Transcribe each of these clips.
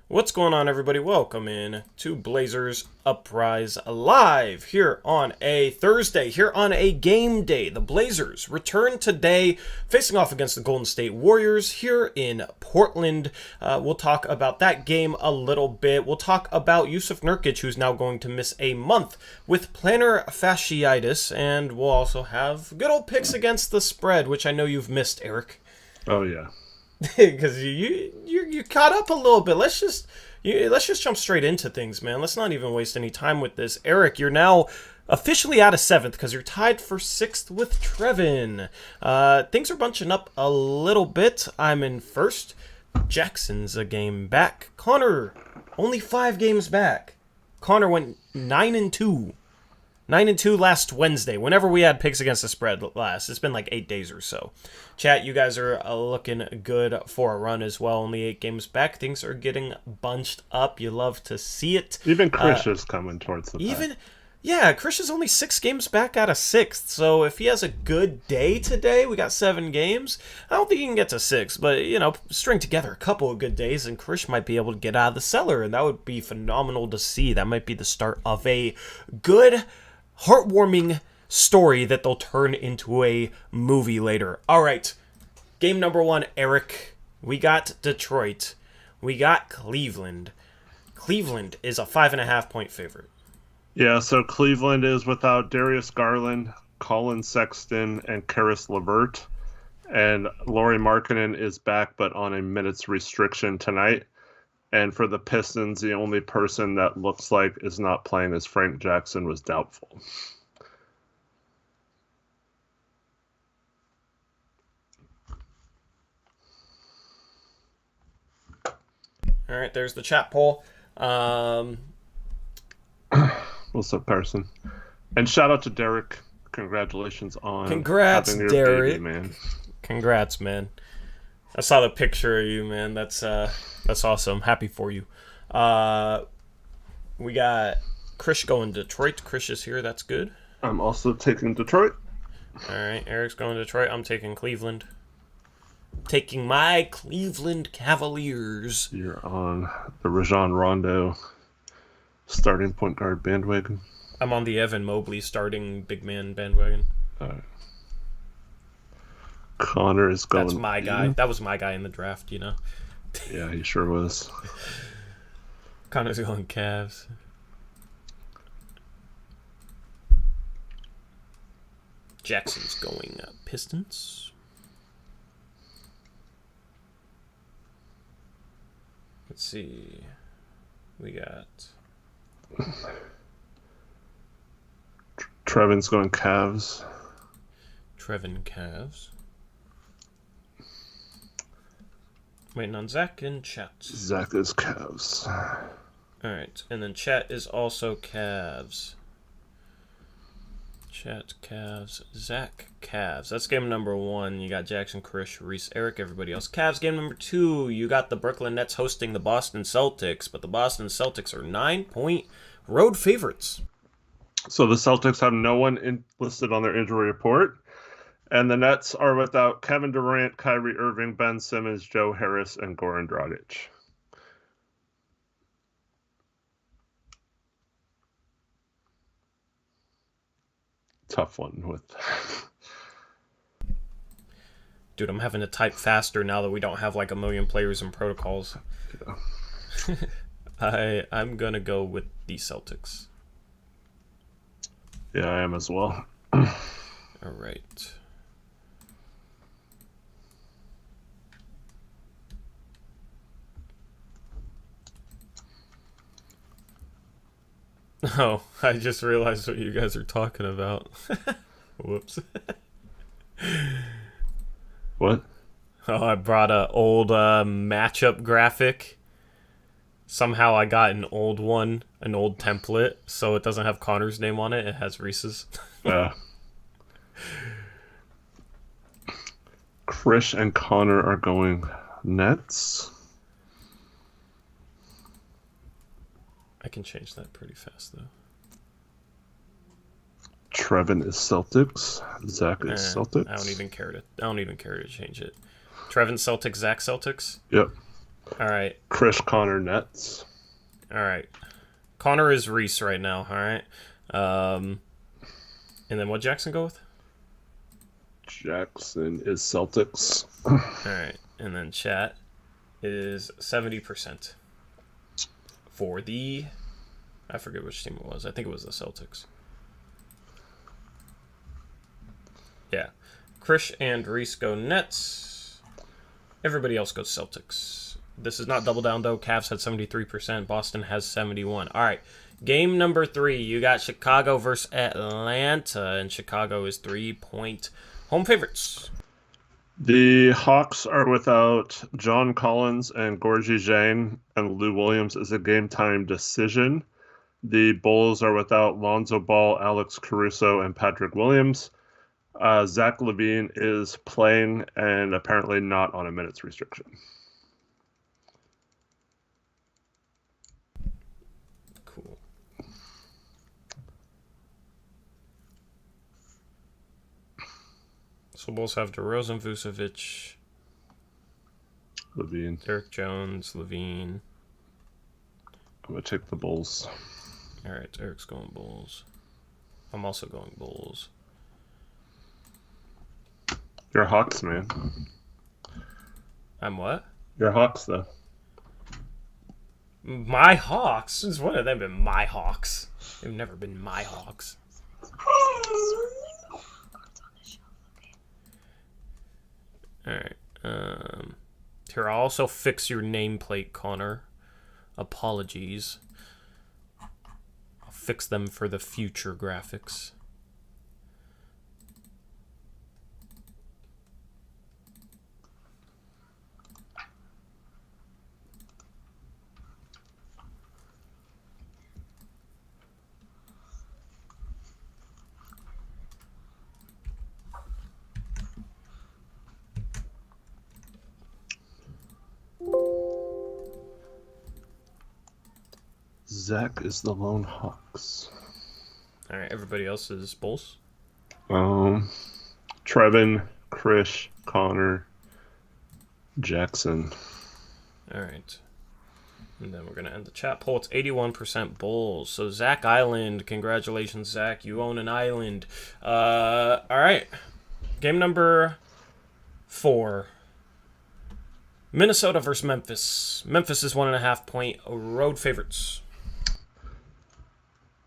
What's going on, everybody? Welcome in to Blazers Uprise Live here on a Thursday, here on a game day. The Blazers return today, facing off against the Golden State Warriors here in Portland. We'll talk about that game a little bit. We'll talk about Yusuf Nurkic, who's now going to miss a month with plantar fasciitis, and we'll also have good old picks against the spread, which I know you've missed, Eric. Oh yeah. Because you caught up a little bit. Let's just jump straight into things, man. Let's not even waste any time with this. Eric, you're now officially out of 7th because you're tied for 6th with Trevin. Things are bunching up a little bit. I'm in 1st. Jackson's a game back. Connor, only 5 games back. Connor went 9-2. 9-2 last Wednesday, whenever we had picks against the spread last. It's been like 8 days or so. Chat, you guys are looking good for a run as well. Only 8 games back. Things are getting bunched up. You love to see it. Even Chris is coming towards the back. Yeah, Chris is only 6 games back out of 6th. So if he has a good day today, we got 7 games. I don't think he can get to 6, but, string together a couple of good days, and Chris might be able to get out of the cellar, and that would be phenomenal to see. That might be the start of a good, heartwarming story that they'll turn into a movie later. All right, game number 1, Eric. We got Detroit. We got Cleveland. Cleveland is a 5.5-point favorite. Yeah, so Cleveland is without Darius Garland, Colin Sexton, and Karis LeVert. And Lauri Markkanen is back, but on a minutes restriction tonight. And for the Pistons, the only person that looks like is not playing as Frank Jackson was doubtful. All right, there's the chat poll. What's up, Carson? And shout out to Derek. Congratulations on having your Derek. Baby, man. Congrats, man. I saw the picture of you, man. That's awesome. Happy for you. We got Chris going Detroit. Chris is here. That's good. I'm also taking Detroit. All right, Eric's going Detroit. I'm taking Cleveland. Taking my Cleveland Cavaliers. You're on the Rajon Rondo starting point guard bandwagon. I'm on the Evan Mobley starting big man bandwagon. All right. Connor is going. That's my guy. That was my guy in the draft, Yeah, he sure was. Connor's going Cavs. Jackson's going Pistons. Let's see. We got Trevin's going Cavs. Trevin Cavs. Waiting on Zach and Chet. Zach is Cavs. Alright, and then Chet is also Cavs. Chet, Cavs, Zach, Cavs. That's game number 1. You got Jackson, Chris, Reese, Eric, everybody else. Cavs, game number 2. You got the Brooklyn Nets hosting the Boston Celtics, but the Boston Celtics are 9-point road favorites. So the Celtics have no one listed on their injury report. And the Nets are without Kevin Durant, Kyrie Irving, Ben Simmons, Joe Harris, and Goran Dragic. Tough one with. Dude, I'm having to type faster now that we don't have like a million players and protocols. Yeah. I'm gonna go with the Celtics. Yeah, I am as well. All right. Oh, I just realized what you guys are talking about. Whoops. What? Oh, I brought an old matchup graphic. Somehow I got an old one, an old template, so it doesn't have Connor's name on it. It has Reese's. Chris and Connor are going Nets. I can change that pretty fast, though. Trevin is Celtics. Zach is Celtics. I don't even care to change it. Trevin Celtics, Zach Celtics. Yep. All right. Chris Connor Nets. All right. Connor is Reese right now. All right. And then what Jackson go with? Jackson is Celtics. All right. And then Chat is 70% for the... I forget which team it was. I think it was the Celtics. Yeah. Krish and Reese go Nets. Everybody else goes Celtics. This is not double down, though. Cavs had 73%. Boston has 71%. All right. Game number 3. You got Chicago versus Atlanta. And Chicago is 3-point home favorites. The Hawks are without John Collins and Gorgie Jane, and Lou Williams is a game-time decision. The Bulls are without Lonzo Ball, Alex Caruso, and Patrick Williams. Zach LaVine is playing and apparently not on a minutes restriction. Cool. So Bulls have DeRozan, Vucevic, LaVine. Derek Jones, LaVine. I'm going to take the Bulls. All right, Eric's going Bulls. I'm also going Bulls. You're Hawks, man. I'm what? You're Hawks, though. My Hawks? Since when have they been my Hawks? They've never been my Hawks. Alright. Here, I'll also fix your nameplate, Connor. Apologies. I'll fix them for the future graphics. Zach is the lone Hawks. All right, everybody else is Bulls. Trevin, Krish, Connor, Jackson. All right. And then we're going to end the chat poll. It's 81% Bulls. So, Zach Island. Congratulations, Zach. You own an island. All right. Game number 4. Minnesota versus Memphis. Memphis is 1.5-point road favorites.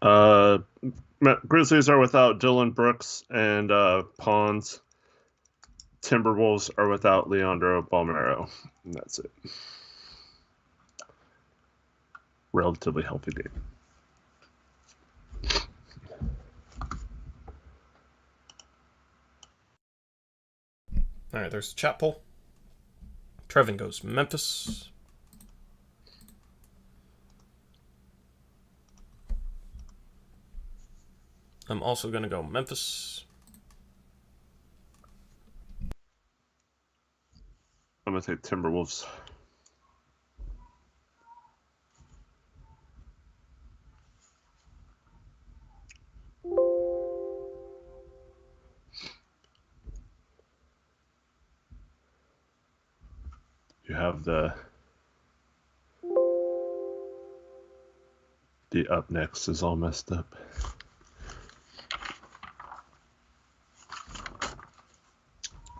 Grizzlies are without Dylan Brooks and Pons. Timberwolves are without Leandro Balmero. And that's it. Relatively healthy game. All right, there's the chat poll. Trevin goes Memphis. I'm also going to go Memphis. I'm going to take Timberwolves. You have the up next is all messed up.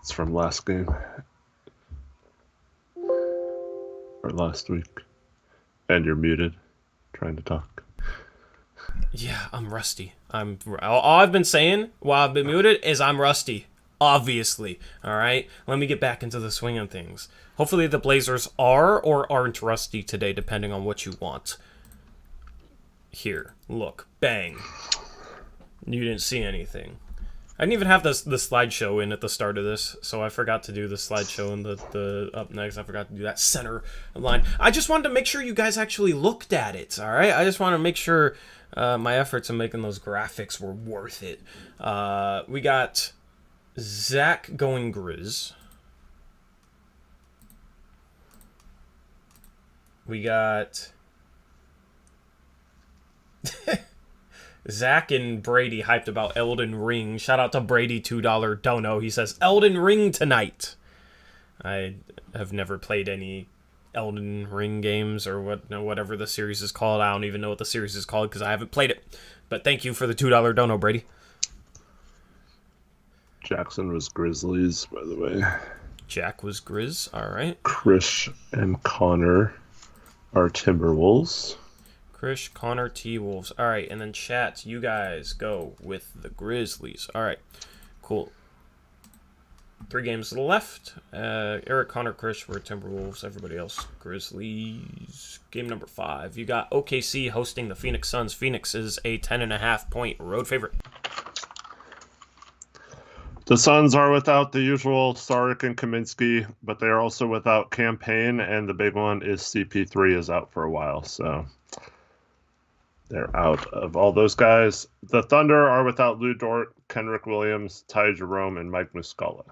It's from last game or last week, and you're muted trying to talk. Yeah, I'm rusty. All I've been saying while I've been muted is I'm rusty. Obviously. All right? Let me get back into the swing of things. Hopefully the Blazers are or aren't rusty today, depending on what you want. Here. Look. Bang. You didn't see anything. I didn't even have the slideshow in at the start of this, so I forgot to do the slideshow in the up next. I forgot to do that center line. I just wanted to make sure you guys actually looked at it, all right? I just want to make sure my efforts in making those graphics were worth it. We got Zach going Grizz. We got Zach and Brady hyped about Elden Ring. Shout out to Brady, $2 dono. He says, Elden Ring tonight. I have never played any Elden Ring games or whatever the series is called. I don't even know what the series is called because I haven't played it. But thank you for the $2 dono, Brady. Jackson was Grizzlies, by the way. Jack was Grizz. All right. Krish and Connor are Timberwolves. Krish, Connor, T-Wolves. All right. And then chat, you guys go with the Grizzlies. All right. Cool. 3 games left. Eric, Connor, Krish were Timberwolves. Everybody else, Grizzlies. Game number 5. You got OKC hosting the Phoenix Suns. Phoenix is a 10.5-point road favorite. The Suns are without the usual Saric and Kaminsky, but they are also without Campaign, and the big one is CP3 is out for a while, so they're out of all those guys. The Thunder are without Lou Dort, Kenrick Williams, Ty Jerome, and Mike Muscala.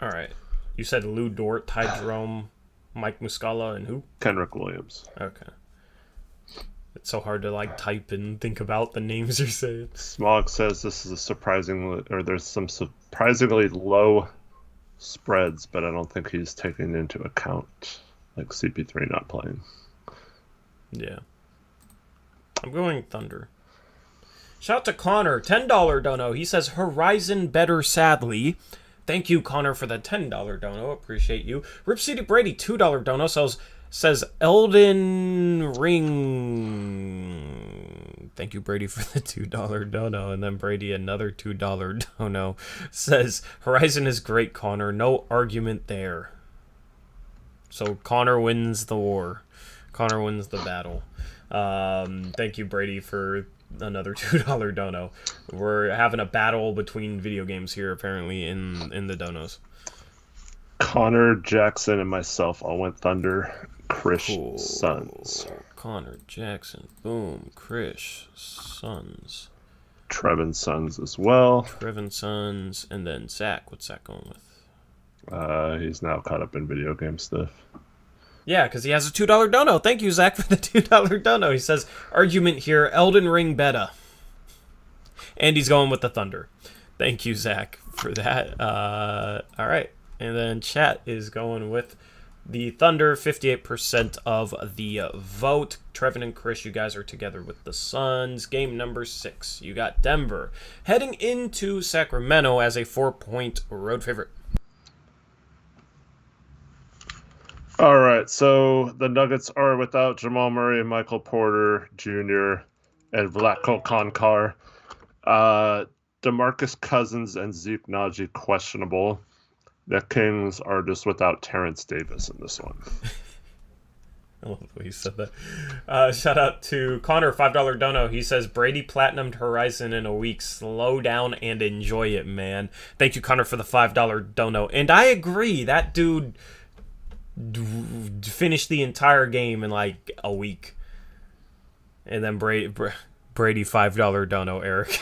All right. You said Lou Dort, Ty Jerome, Mike Muscala, and who? Kenrick Williams. Okay. It's so hard to like type and think about the names you're saying. Smog says this is there's some surprisingly low spreads, but I don't think he's taking into account like CP3 not playing. Yeah. I'm going Thunder. Shout out to Connor, $10 dono. He says Horizon better sadly. Thank you, Connor, for the $10 dono. Appreciate you. Rip City Brady, $2 dono. Says Elden Ring. Thank you, Brady, for the $2 dono. And then Brady, another $2 dono. Says Horizon is great, Connor. No argument there. So Connor wins the war. Connor wins the battle. Thank you, Brady, for another $2 dono. We're having a battle between video games here, apparently, in the donos. Connor, Jackson, and myself all went Thunder. Krish, Cool. Suns. Connor, Jackson, boom. Krish, Suns. Trevin, Suns as well. Trevin, Suns. And then Zach. What's Zach going with? He's now caught up in video game stuff. Yeah, because he has a $2 dono. Thank you, Zach, for the $2 dono. He says, argument here, Elden Ring beta. And he's going with the Thunder. Thank you, Zach, for that. All right. And then chat is going with the Thunder, 58% of the vote. Trevin and Krish, you guys are together with the Suns. Game number 6. You got Denver heading into Sacramento as a 4-point road favorite. All right, so the Nuggets are without Jamal Murray and Michael Porter Jr. and Vlatko Konkar. DeMarcus Cousins and Zeke Naji questionable. The Kings are just without Terrence Davis in this one. I love the way you said that. Shout out to Connor, $5 dono. He says, Brady platinumed Horizon in a week. Slow down and enjoy it, man. Thank you, Connor, for the $5 dono. And I agree. That dude finished the entire game in like a week. And then Brady $5 dono, Eric.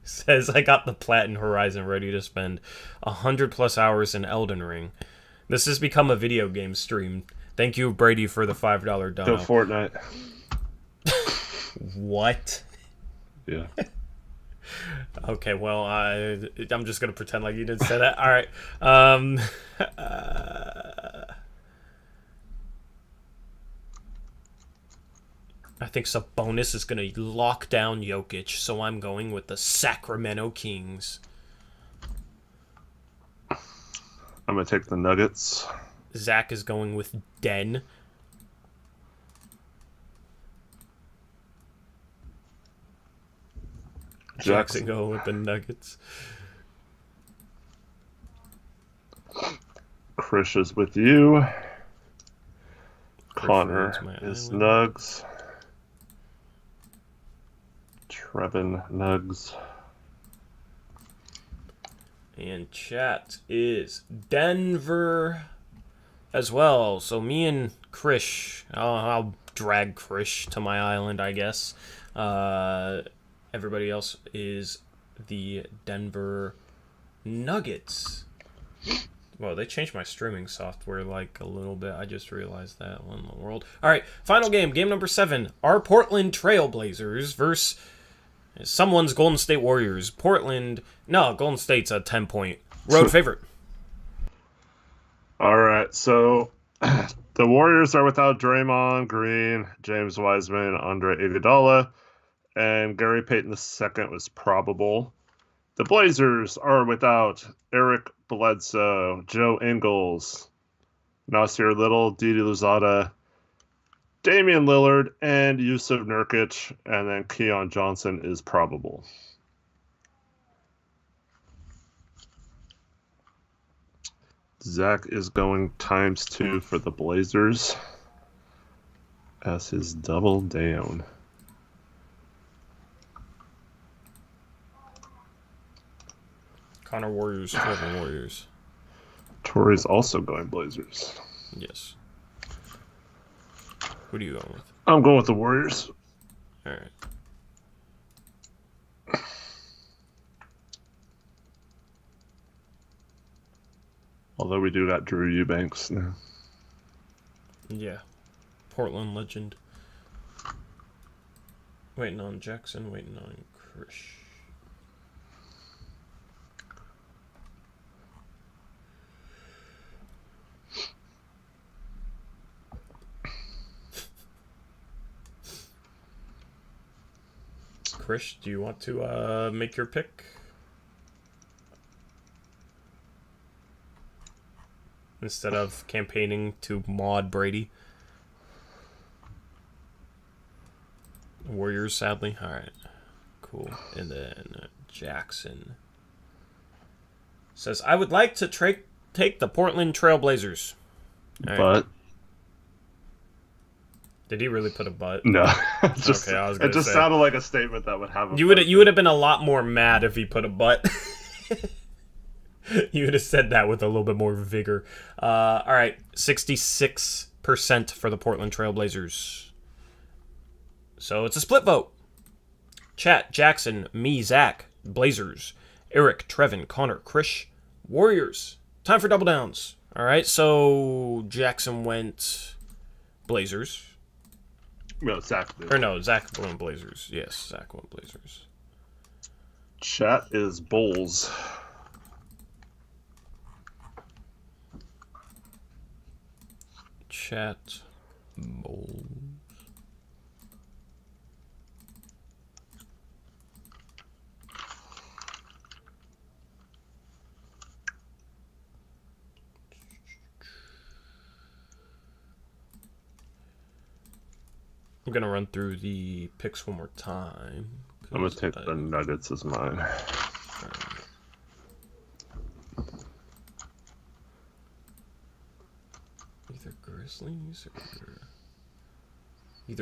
Says, I got the Platin Horizon ready to spend 100+ hours in Elden Ring. This has become a video game stream. Thank you, Brady, for the $5 dono. Go Fortnite. What? Yeah. Okay, well, I'm just going to pretend like you didn't say that. All right. I think Sabonis is going to lock down Jokic, so I'm going with the Sacramento Kings. I'm going to take the Nuggets. Zach is going with Den. Jackson going with the Nuggets. Krish is with you. Connor is Nugs. Trevin Nugs. And chat is Denver as well. So me and Krish, I'll drag Krish to my island, I guess. Everybody else is the Denver Nuggets. Well, they changed my streaming software like a little bit. I just realized that. What in the world? All right, final game, game number 7. Our Portland Trailblazers versus... Someone's Golden State Warriors. Portland. No, Golden State's a 10-point road favorite. All right, so the Warriors are without Draymond Green, James Wiseman, Andre Iguodala, and Gary Payton II was probable. The Blazers are without Eric Bledsoe, Joe Ingles, Nasir Little, Didi Louzada, Damian Lillard, and Yusuf Nurkic, and then Keon Johnson is probable. Zach is going ×2 for the Blazers as his double down. Connor Warriors, Trevor Warriors. Tori's also going Blazers. Yes. Who are you going with? I'm going with the Warriors. All right. Although we do got Drew Eubanks now. Yeah. Portland legend. Waiting on Jackson, waiting on Krish. Krish, do you want to make your pick? Instead of campaigning to mod Brady. Warriors, sadly. Alright. Cool. And then Jackson says, I would like to take the Portland Trail Blazers. Right. But did he really put a but? No. Okay, I was gonna it just say, sounded like a statement that would have a You would have been a lot more mad if he put a but. You would have said that with a little bit more vigor. All right, 66% for the Portland Trail Blazers. So it's a split vote. Chat, Jackson, me, Zach, Blazers, Eric, Trevin, Connor, Krish, Warriors. Time for double downs. All right, so Jackson went Blazers. No, Zach. Zach went Blazers. Yes, Zach went Blazers. Chat is Bulls. Chat Bulls. I'm going to run through the picks one more time. I'm going to take the Nuggets as mine. Either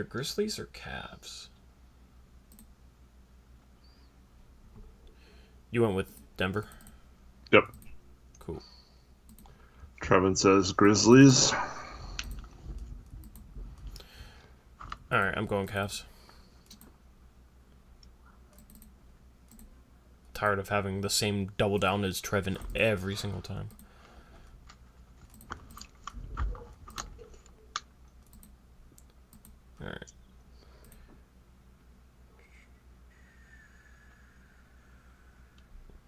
Grizzlies or Cavs. You went with Denver? Yep. Cool. Trevin says Grizzlies. Alright, I'm going Cavs. Tired of having the same double down as Trevin every single time. Alright.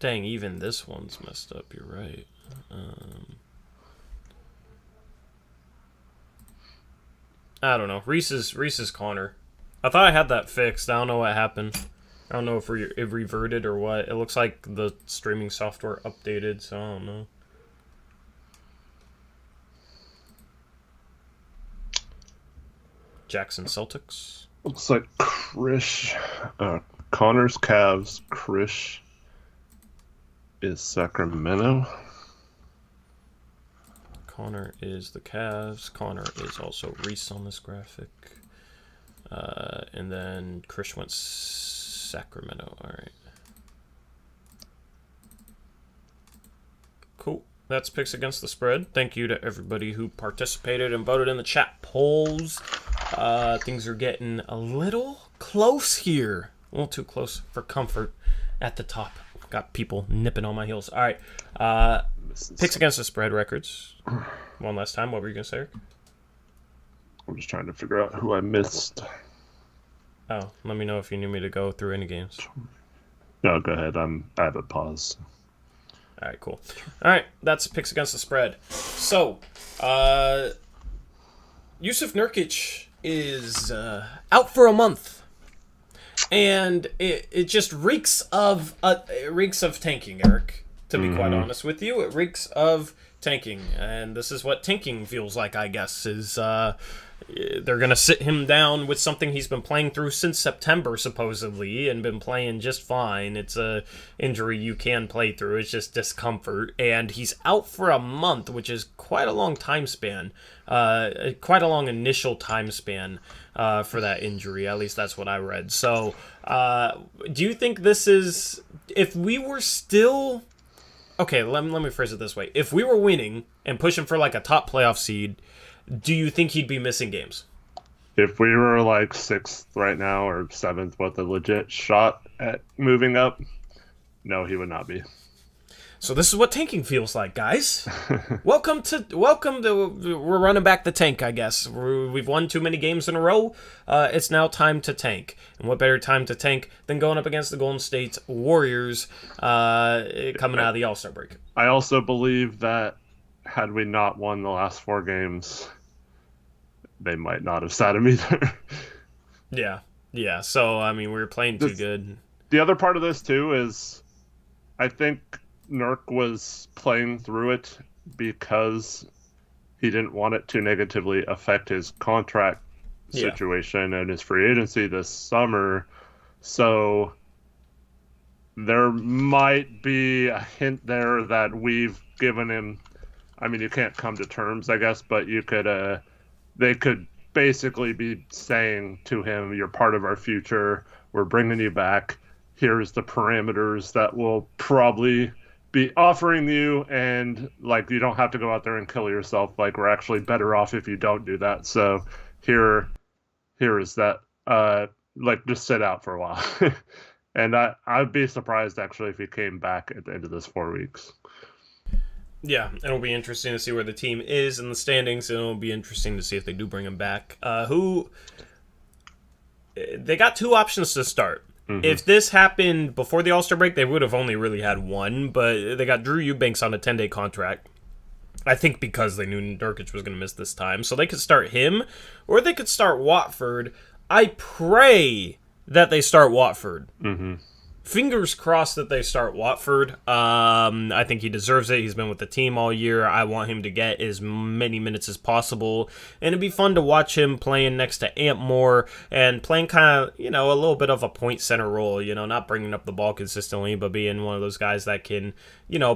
Dang, even this one's messed up, you're right. I don't know. Reese's Connor. I thought I had that fixed. I don't know what happened. I don't know if it reverted or what. It looks like the streaming software updated, so I don't know. Jackson Celtics. Looks like Krish. Connor's Cavs. Krish is Sacramento. Connor is the Cavs. Connor is also Reese on this graphic. And then Krish went Sacramento. All right. Cool. That's picks against the spread. Thank you to everybody who participated and voted in the chat polls. Things are getting a little close here. A little too close for comfort at the top. Got people nipping on my heels. All right. Picks against the spread records. One last time. What were you going to say, Eric? I'm just trying to figure out who I missed. Oh, let me know if you need me to go through any games. No, go ahead. I have it paused. All right, cool. All right, that's picks against the spread. So, Yusuf Nurkic is out for a month, and it just reeks of tanking, Eric. To be quite honest with you, it reeks of tanking, and this is what tanking feels like. I guess is they're gonna sit him down with something he's been playing through since September, supposedly, and been playing just fine. It's a injury you can play through. It's just discomfort, and he's out for a month, which is quite a long time span. Quite a long initial time span for that injury. At least that's what I read. So, do you think this is if we were still? Okay, let me phrase it this way. If we were winning and pushing for like a top playoff seed, do you think he'd be missing games? If we were like 6th right now or 7th with a legit shot at moving up, no, he would not be. So this is what tanking feels like, guys. Welcome to we're running back the tank, I guess. We've won too many games in a row. It's now time to tank. And what better time to tank than going up against the Golden State Warriors coming out of the All-Star break? I also believe that had we not won the last 4 games, they might not have sat him either. Yeah. So, I mean, we were playing too good. The other part of this, too, is I think Nurk was playing through it because he didn't want it to negatively affect his contract situation and his free agency this summer. So there might be a hint there that we've given him. I mean, you can't come to terms, I guess, but you could. They could basically be saying to him, "You're part of our future. We're bringing you back. Here's the parameters that we'll probably be offering you, and like you don't have to go out there and kill yourself. Like we're actually better off if you don't do that. So here is that. Like just sit out for a while." And I'd be surprised actually if he came back at the end of this 4 weeks. Yeah, it'll be interesting to see where the team is in the standings, and it'll be interesting to see if they do bring him back. They got 2 options to start. Mm-hmm. If this happened before the All-Star break, they would have only really had one, but they got Drew Eubanks on a 10-day contract. I think because they knew Nurkic was going to miss this time. So they could start him, or they could start Watford. I pray that they start Watford. Mm-hmm. Fingers crossed that they start Watford. I think he deserves it. He's been with the team all year. I want him to get as many minutes as possible. And it'd be fun to watch him playing next to Ant Moore and playing kind of, a little bit of a point center role, not bringing up the ball consistently, but being one of those guys that can,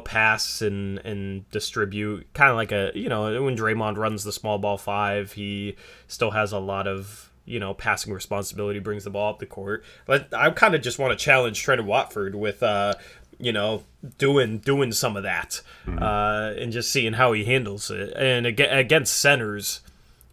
pass and distribute. Kind of like when Draymond runs the small ball 5, he still has a lot of passing responsibility, brings the ball up the court. But I kind of just want to challenge Trent Watford with, doing some of that and just seeing how he handles it. And against centers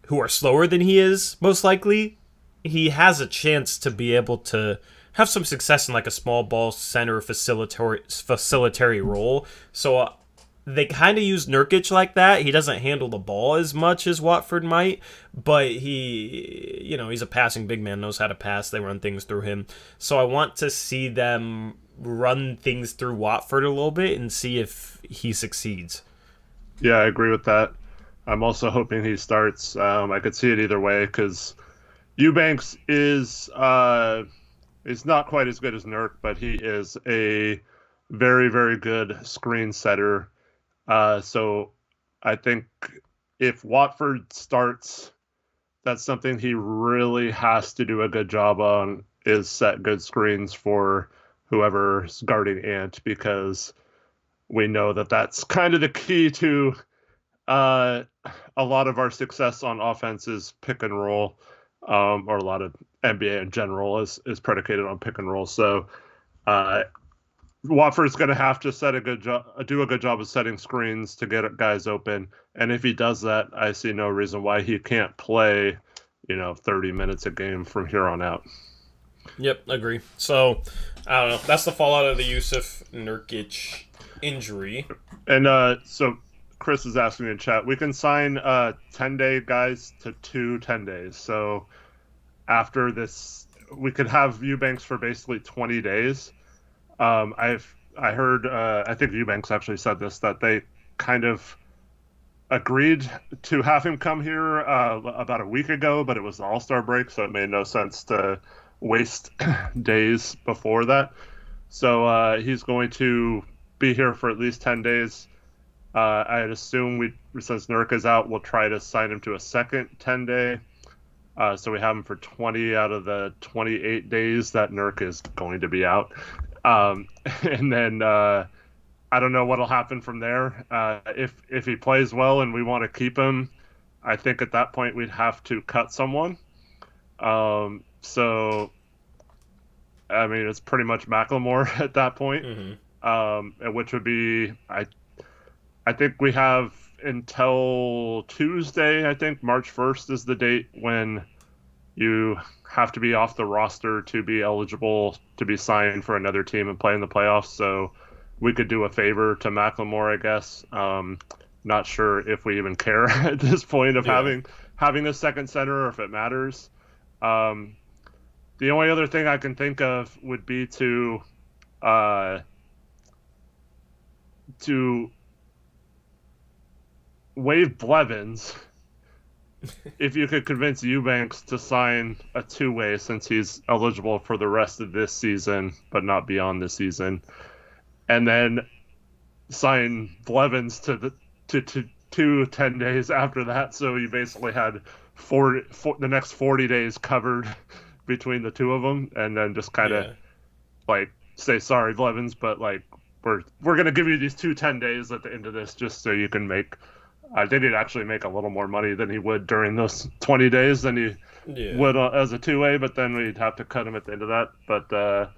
who are slower than he is, most likely, he has a chance to be able to have some success in like a small ball center facilitary role. So they kind of use Nurkic like that. He doesn't handle the ball as much as Watford might, but he's a passing big man, knows how to pass. They run things through him. So I want to see them run things through Watford a little bit and see if he succeeds. Yeah, I agree with that. I'm also hoping he starts. I could see it either way because Eubanks is not quite as good as Nurk, but he is a very, very good screen setter. So I think if Watford starts, that's something he really has to do a good job on, is set good screens for whoever's guarding Ant, because we know that that's kind of the key to a lot of our success on offense is pick and roll, or a lot of NBA in general is predicated on pick and roll. So Watford's going to have to do a good job of setting screens to get guys open. And if he does that, I see no reason why he can't play, 30 minutes a game from here on out. Yep, agree. So, I don't know. That's the fallout of the Yusuf Nurkic injury. And so Chris is asking in chat, we can sign 10-day guys to 2 10 days. So after this, we could have Eubanks for basically 20 days. I heard I think Eubanks actually said this, that they kind of agreed to have him come here about a week ago, but it was the All-Star break, so it made no sense to waste days before that. So he's going to be here for at least 10 days. I'd assume since Nurk is out, we'll try to sign him to a second 10-day. So we have him for 20 out of the 28 days that Nurk is going to be out. And then I don't know what'll happen from there. If he plays well and we want to keep him, I think at that point we'd have to cut someone. So, I mean, it's pretty much Macklemore at that point, which would be I think we have until Tuesday. I think March 1st is the date when you have to be off the roster to be eligible to be signed for another team and play in the playoffs. So we could do a favor to Macklemore, I guess. Not sure if we even care at this point of having a second center or if it matters. The only other thing I can think of would be to waive Blevins if you could convince Eubanks to sign a two-way since he's eligible for the rest of this season but not beyond this season, and then sign Blevins to 10 days after that, so you basically had the next 40 days covered between the two of them, and then just kind of like say sorry Blevins, but like we're gonna give you these 10 days at the end of this just so you can make. I think he'd actually make a little more money than he would during those 20 days than he would as a two-way, but then we'd have to cut him at the end of that. But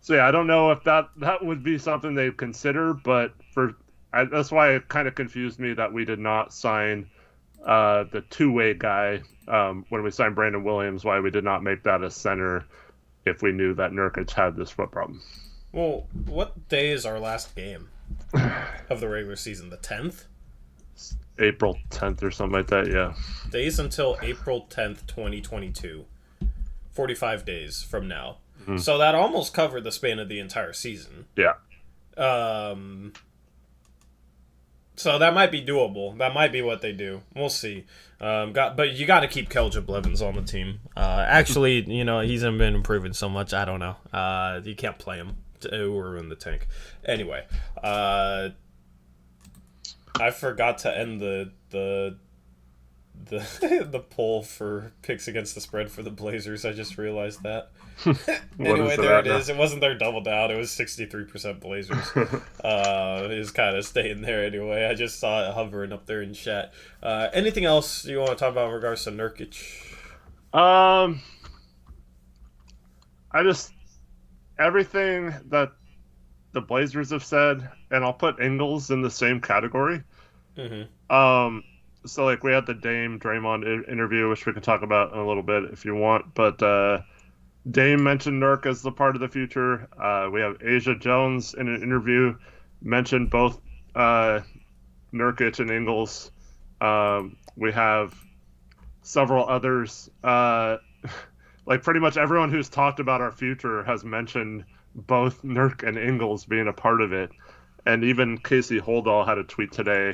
so yeah, I don't know if that would be something they'd consider, but that's why it kind of confused me that we did not sign the two-way guy when we signed Brandon Williams, why we did not make that a center if we knew that Nurkic had this foot problem. Well, what day is our last game of the regular season? The 10th? April 10th or something like that, yeah. Days until April 10th, 2022. 45 days from now. Mm-hmm. So that almost covered the span of the entire season. Yeah. So that might be doable. That might be what they do. We'll see. But you got to keep Keljub Blevins on the team. Actually, he's been improving so much. I don't know. You can't play him to ruin the tank. Anyway, I forgot to end the poll for picks against the spread for the Blazers. I just realized that. Anyway, there it is. It wasn't their double down. It was 63% Blazers. It's kind of staying there anyway. I just saw it hovering up there in chat. Anything else you want to talk about in regards to Nurkic? Everything that the Blazers have said, and I'll put Ingles in the same category. Mm-hmm. So like we had the Dame Draymond interview, which we can talk about in a little bit if you want, but Dame mentioned Nurk as the part of the future. We have Asia Jones in an interview mentioned both Nurkic and Ingles. We have several others. Like pretty much everyone who's talked about our future has mentioned both Nurk and Ingles being a part of it. And even Casey Holdall had a tweet today,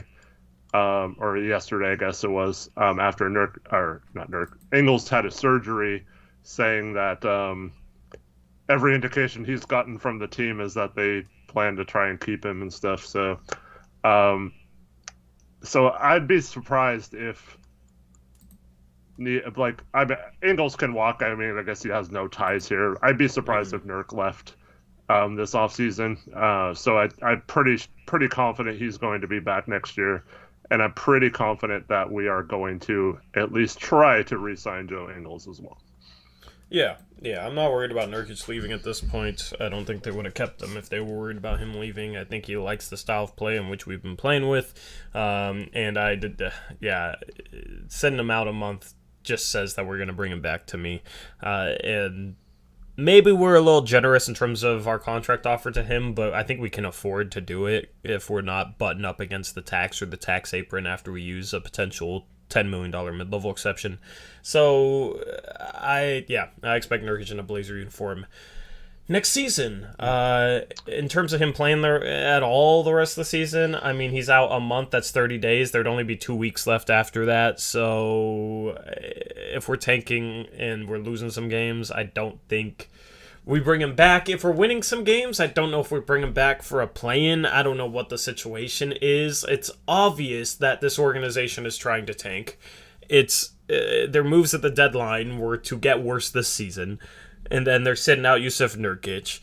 or yesterday, I guess it was, after Ingles had a surgery, saying that every indication he's gotten from the team is that they plan to try and keep him and stuff. So, I'd be surprised if Ingles can walk. I mean, I guess he has no ties here. I'd be surprised if Nurk left this offseason. So I'm pretty confident he's going to be back next year. And I'm pretty confident that we are going to at least try to re-sign Joe Ingles as well. Yeah, I'm not worried about Nurkic leaving at this point. I don't think they would have kept him if they were worried about him leaving. I think he likes the style of play in which we've been playing with. And I did, sending him out a month just says that we're going to bring him back to me. And maybe we're a little generous in terms of our contract offer to him, but I think we can afford to do it if we're not butting up against the tax or the tax apron after we use a potential $10 million mid-level exception. So, I expect Nurkic in a Blazer uniform next season. In terms of him playing there at all the rest of the season, I mean, he's out a month. That's 30 days. There'd only be 2 weeks left after that. So if we're tanking and we're losing some games, I don't think we bring him back. If we're winning some games, I don't know if we bring him back for a play-in. I don't know what the situation is. It's obvious that this organization is trying to tank. It's their moves at the deadline were to get worse this season. And then they're sitting out Yusuf Nurkic.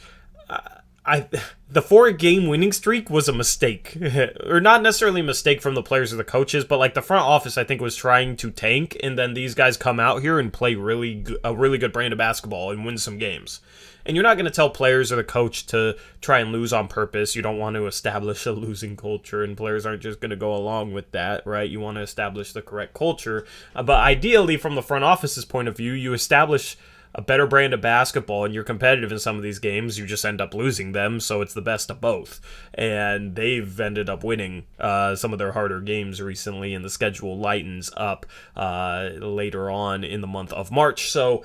The 4-game winning streak was a mistake. Or not necessarily a mistake from the players or the coaches, but like the front office, I think, was trying to tank, and then these guys come out here and play a really good brand of basketball and win some games. And you're not going to tell players or the coach to try and lose on purpose. You don't want to establish a losing culture, and players aren't just going to go along with that, right? You want to establish the correct culture. But ideally, from the front office's point of view, you establish a better brand of basketball and you're competitive in some of these games, you just end up losing them, so it's the best of both. And they've ended up winning some of their harder games recently, and the schedule lightens up later on in the month of March. So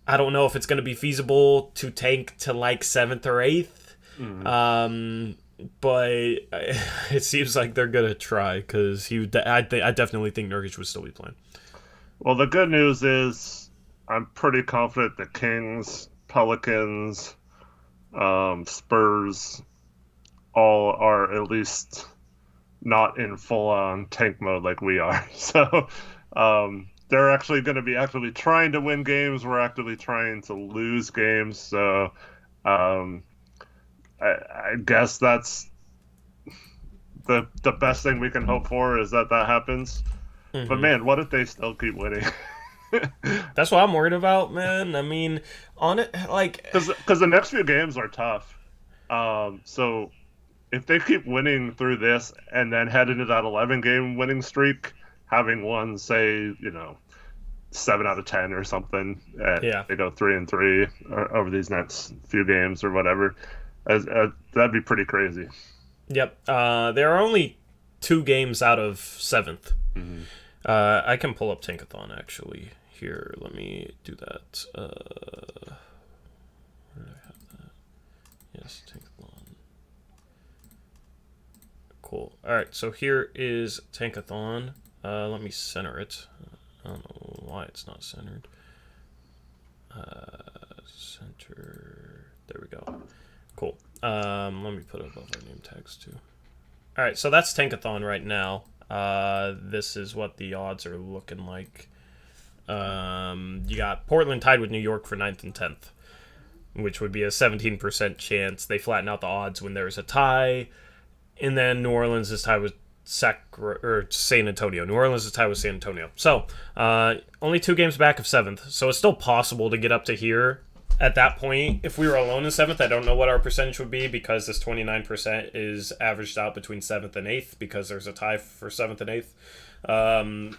I don't know if it's going to be feasible to tank to like 7th or 8th. But it seems like they're going to try, because I definitely think Nurkic would still be playing. Well, the good news is I'm pretty confident the Kings, Pelicans, Spurs all are at least not in full-on tank mode like we are. So they're actually going to be actively trying to win games. We're actively trying to lose games. So I guess that's the best thing we can hope for, is that happens. Mm-hmm. But, man, what if they still keep winning? That's what I'm worried about, man. I mean, on it, like, because the next few games are tough. So if they keep winning through this and then head into that 11-game winning streak, having won, say, 7 out of 10 or something, they go 3-3 over these next few games or whatever, that'd be pretty crazy. Yep. There are only 2 games out of 7th. Mm-hmm. I can pull up Tankathon, actually. Here, let me do that. Where did I have that? Yes, Tankathon. Cool. Alright, so here is Tankathon. Let me center it. I don't know why it's not centered. Center. There we go. Cool. Let me put it above our name tags, too. Alright, so that's Tankathon right now. This is what the odds are looking like. You got Portland tied with New York for 9th and 10th, which would be a 17% chance. They flatten out the odds when there's a tie. And then New Orleans is tied with San Antonio. New Orleans is tied with San Antonio. So, only 2 games back of 7th. So it's still possible to get up to here. At that point, if we were alone in 7th, I don't know what our percentage would be, because this 29% is averaged out between 7th and 8th, because there's a tie for 7th and 8th.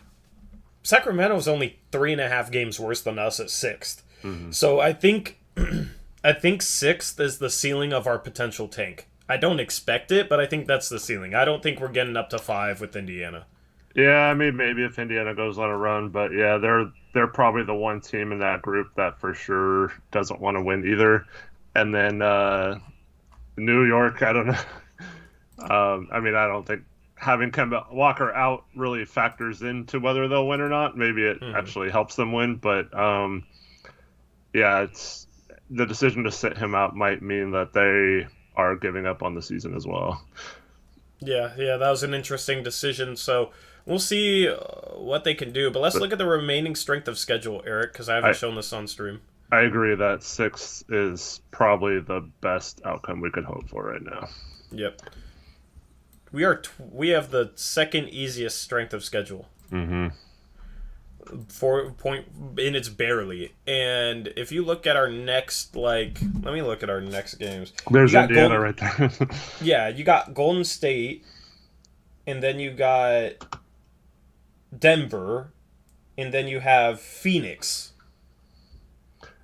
Sacramento's only 3.5 games worse than us at 6th. Mm-hmm. So I think 6th is the ceiling of our potential tank. I don't expect it, but I think that's the ceiling. I don't think we're getting up to 5 with Indiana. Yeah, I mean, maybe if Indiana goes on a run, but yeah, they're probably the one team in that group that for sure doesn't want to win either. And then New York, I don't know. I mean, I don't think having Kemba Walker out really factors into whether they'll win or not. Maybe it actually helps them win, but yeah, it's the decision to sit him out might mean that they are giving up on the season as well. Yeah, that was an interesting decision. So we'll see what they can do. But let's look at the remaining strength of schedule, Eric, because I haven't shown this on stream. I agree that 6 is probably the best outcome we could hope for right now. Yep. We have the second easiest strength of schedule. Mm-hmm. 4 point, and it's barely. And if you look at our next, let me look at our next games. There's Indiana right there. Yeah, you got Golden State, and then you got Denver, and then you have Phoenix.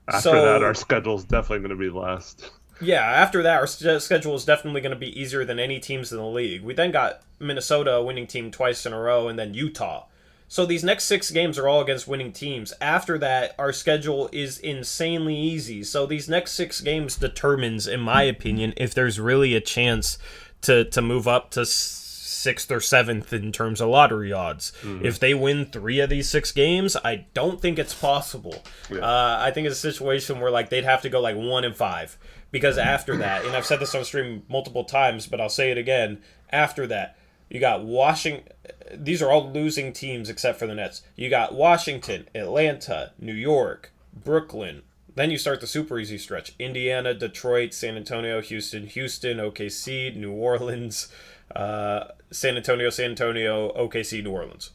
After that, our schedule's definitely going to be last. Yeah, after that, our schedule is definitely going to be easier than any teams in the league. We then got Minnesota, a winning team twice in a row, and then Utah. So these next 6 games are all against winning teams. After that, our schedule is insanely easy. So these next 6 games determines, in my opinion, if there's really a chance to move up to 6th or 7th in terms of lottery odds. If they win 3 of these 6 games, I don't think it's possible. Yeah. I think it's a situation where like they'd have to go like 1-5, because after that, and I've said this on stream multiple times, but I'll say it again. After that, you got Washington. These are all losing teams except for the Nets. You got Washington, Atlanta, New York, Brooklyn. Then you start the super easy stretch. Indiana, Detroit, San Antonio, Houston, OKC, New Orleans, San Antonio, OKC, New Orleans.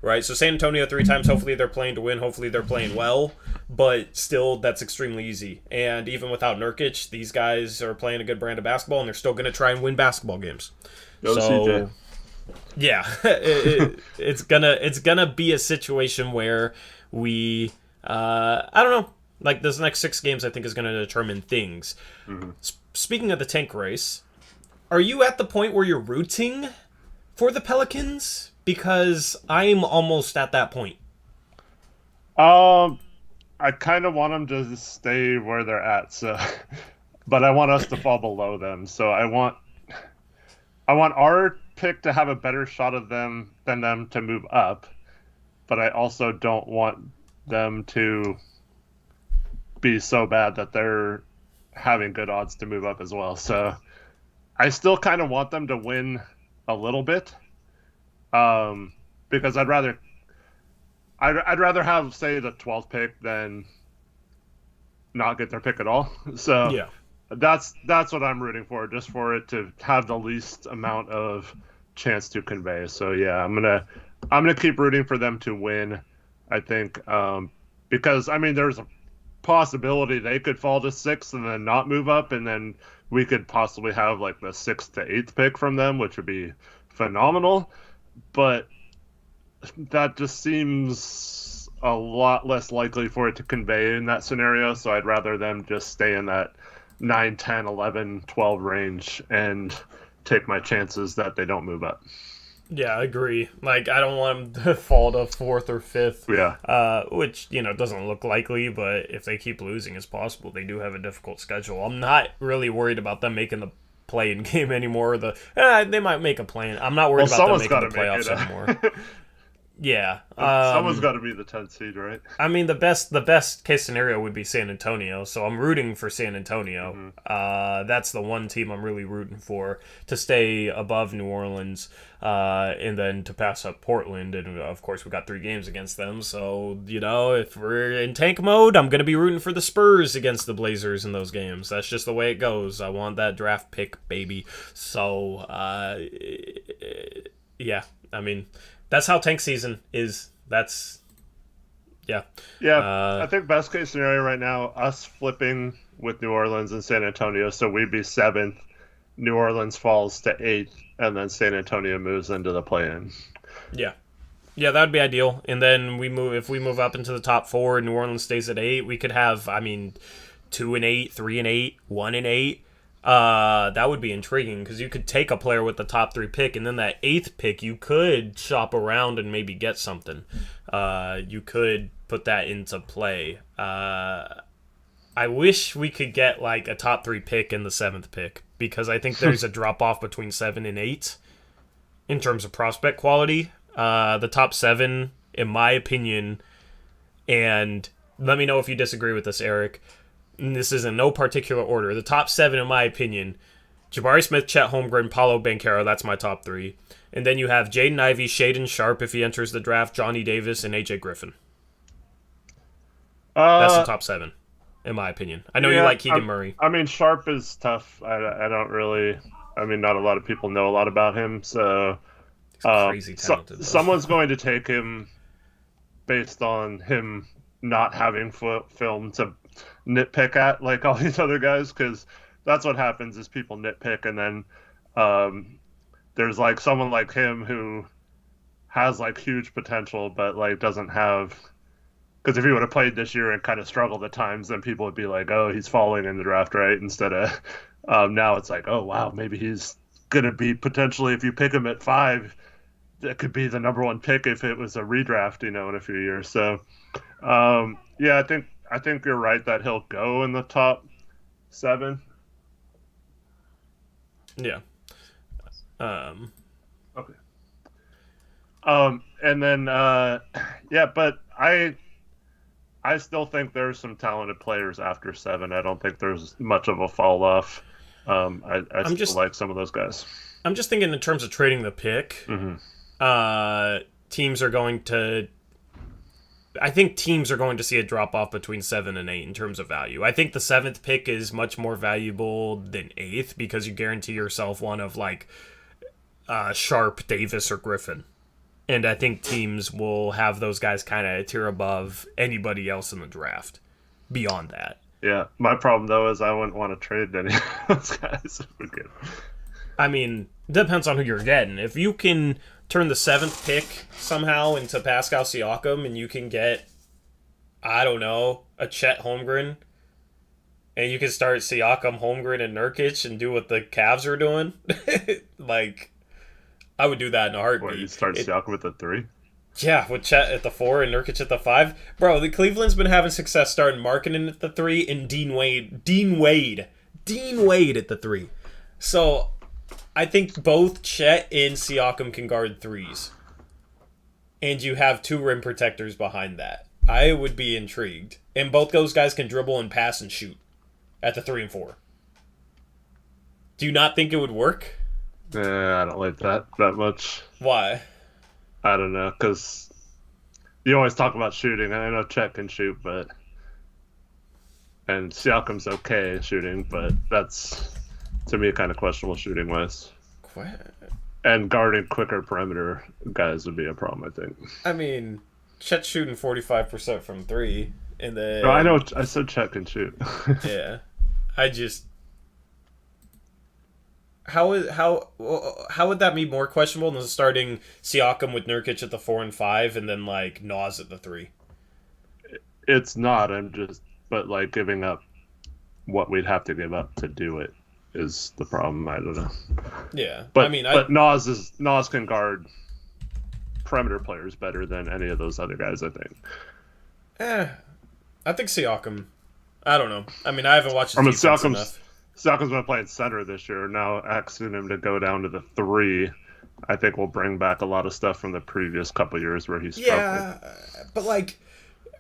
Right? So San Antonio 3 times. Hopefully they're playing to win. Hopefully they're playing well. But still, that's extremely easy. And even without Nurkic, these guys are playing a good brand of basketball, and they're still going to try and win basketball games. Go CJ. Yeah, it's gonna be a situation where we I don't know, like this next 6 games I think is gonna determine things. Speaking of the tank race, are you at the point where you're rooting for the Pelicans? Because I'm almost at that point. I kind of want them to stay where they're at, so but I want us to fall below them. So I want our pick to have a better shot of them than them to move up, but I also don't want them to be so bad that they're having good odds to move up as well. So I still kind of want them to win a little bit, because I'd rather have, say, the 12th pick than not get their pick at all. So yeah. That's what I'm rooting for, just for it to have the least amount of chance to convey. So yeah, I'm gonna keep rooting for them to win. I think because I mean there's a possibility they could fall to 6th and then not move up, and then we could possibly have like the 6th to 8th pick from them, which would be phenomenal. But that just seems a lot less likely for it to convey in that scenario. So I'd rather them just stay in that 9, 10, 11, 12 range and take my chances that they don't move up. Yeah, I agree. Like, I don't want them to fall to 4th or 5th. Yeah. Which, doesn't look likely, but if they keep losing, it's possible. They do have a difficult schedule. I'm not really worried about them making the play-in game anymore. They might make a play-in. I'm not worried about them making the playoffs anymore. Yeah. Someone's got to be the 10th seed, right? I mean, the best case scenario would be San Antonio, so I'm rooting for San Antonio. That's the one team I'm really rooting for to stay above New Orleans, and then to pass up Portland. And of course, we got 3 games against them, so if we're in tank mode, I'm gonna be rooting for the Spurs against the Blazers in those games. That's just the way it goes. I want that draft pick, baby. So, yeah, I mean. That's how tank season is. Yeah. I think best case scenario right now, us flipping with New Orleans and San Antonio, so we'd be 7th, New Orleans falls to 8th, and then San Antonio moves into the play-in. Yeah. Yeah, that would be ideal. And then if we move up into the top 4 and New Orleans stays at 8, we could have, 2-8, 3-8, 1-8. That would be intriguing because you could take a player with the top 3 pick, and then that 8th pick you could shop around and maybe get something. You could put that into play. I wish we could get like a top 3 pick in the 7th pick, because I think there's a drop off between 7 and 8 in terms of prospect quality. The top 7, in my opinion, and let me know if you disagree with this, Eric. This is in no particular order. The top 7, in my opinion: Jabari Smith, Chet Holmgren, Paolo Banchero. That's my top 3. And then you have Jaden Ivey, Shaedon Sharpe if he enters the draft, Johnny Davis, and AJ Griffin. That's the top 7, in my opinion. I know you like Keegan Murray. I mean, Sharpe is tough. I don't really. I mean, not a lot of people know a lot about him, so he's crazy talented. Someone's going to take him based on him not having film to nitpick at like all these other guys, because that's what happens is people nitpick, and then there's like someone like him who has like huge potential but like doesn't have, because if he would have played this year and kind of struggled at times, then people would be like, oh, he's falling in the draft, right? Instead of now it's like, oh wow, maybe he's gonna be potentially, if you pick him at 5, that could be the number one pick if it was a redraft, in a few years. So, yeah, I think you're right that he'll go in the top 7. Yeah. Okay. And then yeah, but I still think there's some talented players after 7. I don't think there's much of a fall off. I still like some of those guys. I'm just thinking in terms of trading the pick. Teams are going to. I think teams are going to see a drop off between 7 and 8 in terms of value. I think the 7th pick is much more valuable than 8th because you guarantee yourself one of like Sharp, Davis, or Griffin. And I think teams will have those guys kind of a tier above anybody else in the draft beyond that. Yeah, my problem, though, is I wouldn't want to trade any of those guys. I mean, it depends on who you're getting. If you can turn the 7th pick somehow into Pascal Siakam and you can get, I don't know, a Chet Holmgren, and you can start Siakam, Holmgren, and Nurkic and do what the Cavs are doing, like, I would do that in a heartbeat. What, you start Siakam at the 3? Yeah, with Chet at the 4 and Nurkic at the 5. Bro, the Cleveland's been having success starting Markkanen at the 3 and Dean Wade at the 3. So, I think both Chet and Siakam can guard 3s. And you have 2 rim protectors behind that. I would be intrigued. And both those guys can dribble and pass and shoot at the 3 and 4. Do you not think it would work? I don't like that much. Why? I don't know, because you always talk about shooting. I know Chet can shoot, and Siakam's okay shooting, but that's, to me, kind of questionable shooting-wise. And guarding quicker perimeter guys would be a problem, I think. I mean, Chet's shooting 45% from 3, and then... No, I know, I said Chet can shoot. Yeah. I just... How would that be more questionable than starting Siakam with Nurkic at the 4 and 5 and then like Nas at the 3? It's not. But like giving up what we'd have to give up to do it is the problem. I don't know. Yeah, but I mean, Nas can guard perimeter players better than any of those other guys, I think. I think Siakam. I don't know. I mean, I haven't watched his defense enough. Siakam's been playing center this year. Now asking him to go down to the 3, I think will bring back a lot of stuff from the previous couple of years where he struggled. Yeah, but like,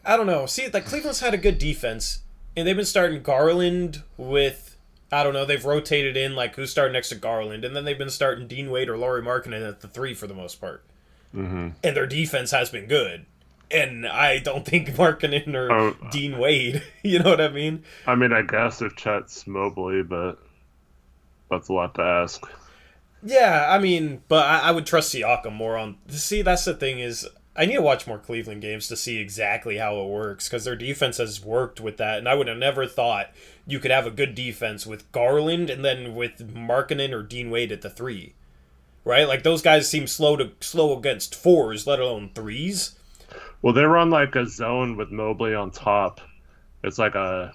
I don't know. See, like Cleveland's had a good defense, and they've been starting Garland with, I don't know, they've rotated in like who's starting next to Garland, and then they've been starting Dean Wade or Lauri Markkanen at the 3 for the most part. Mm-hmm. And their defense has been good. And I don't think Markkanen or Dean Wade, you know what I mean? I mean, I guess if Chet's Mobley, but that's a lot to ask. Yeah, I mean, but I would trust Siakam more on... See, that's the thing is, I need to watch more Cleveland games to see exactly how it works, because their defense has worked with that, and I would have never thought you could have a good defense with Garland and then with Markkanen or Dean Wade at the 3. Right? Like, those guys seem slow against 4s, let alone 3s. Well, they run like a zone with Mobley on top. It's like a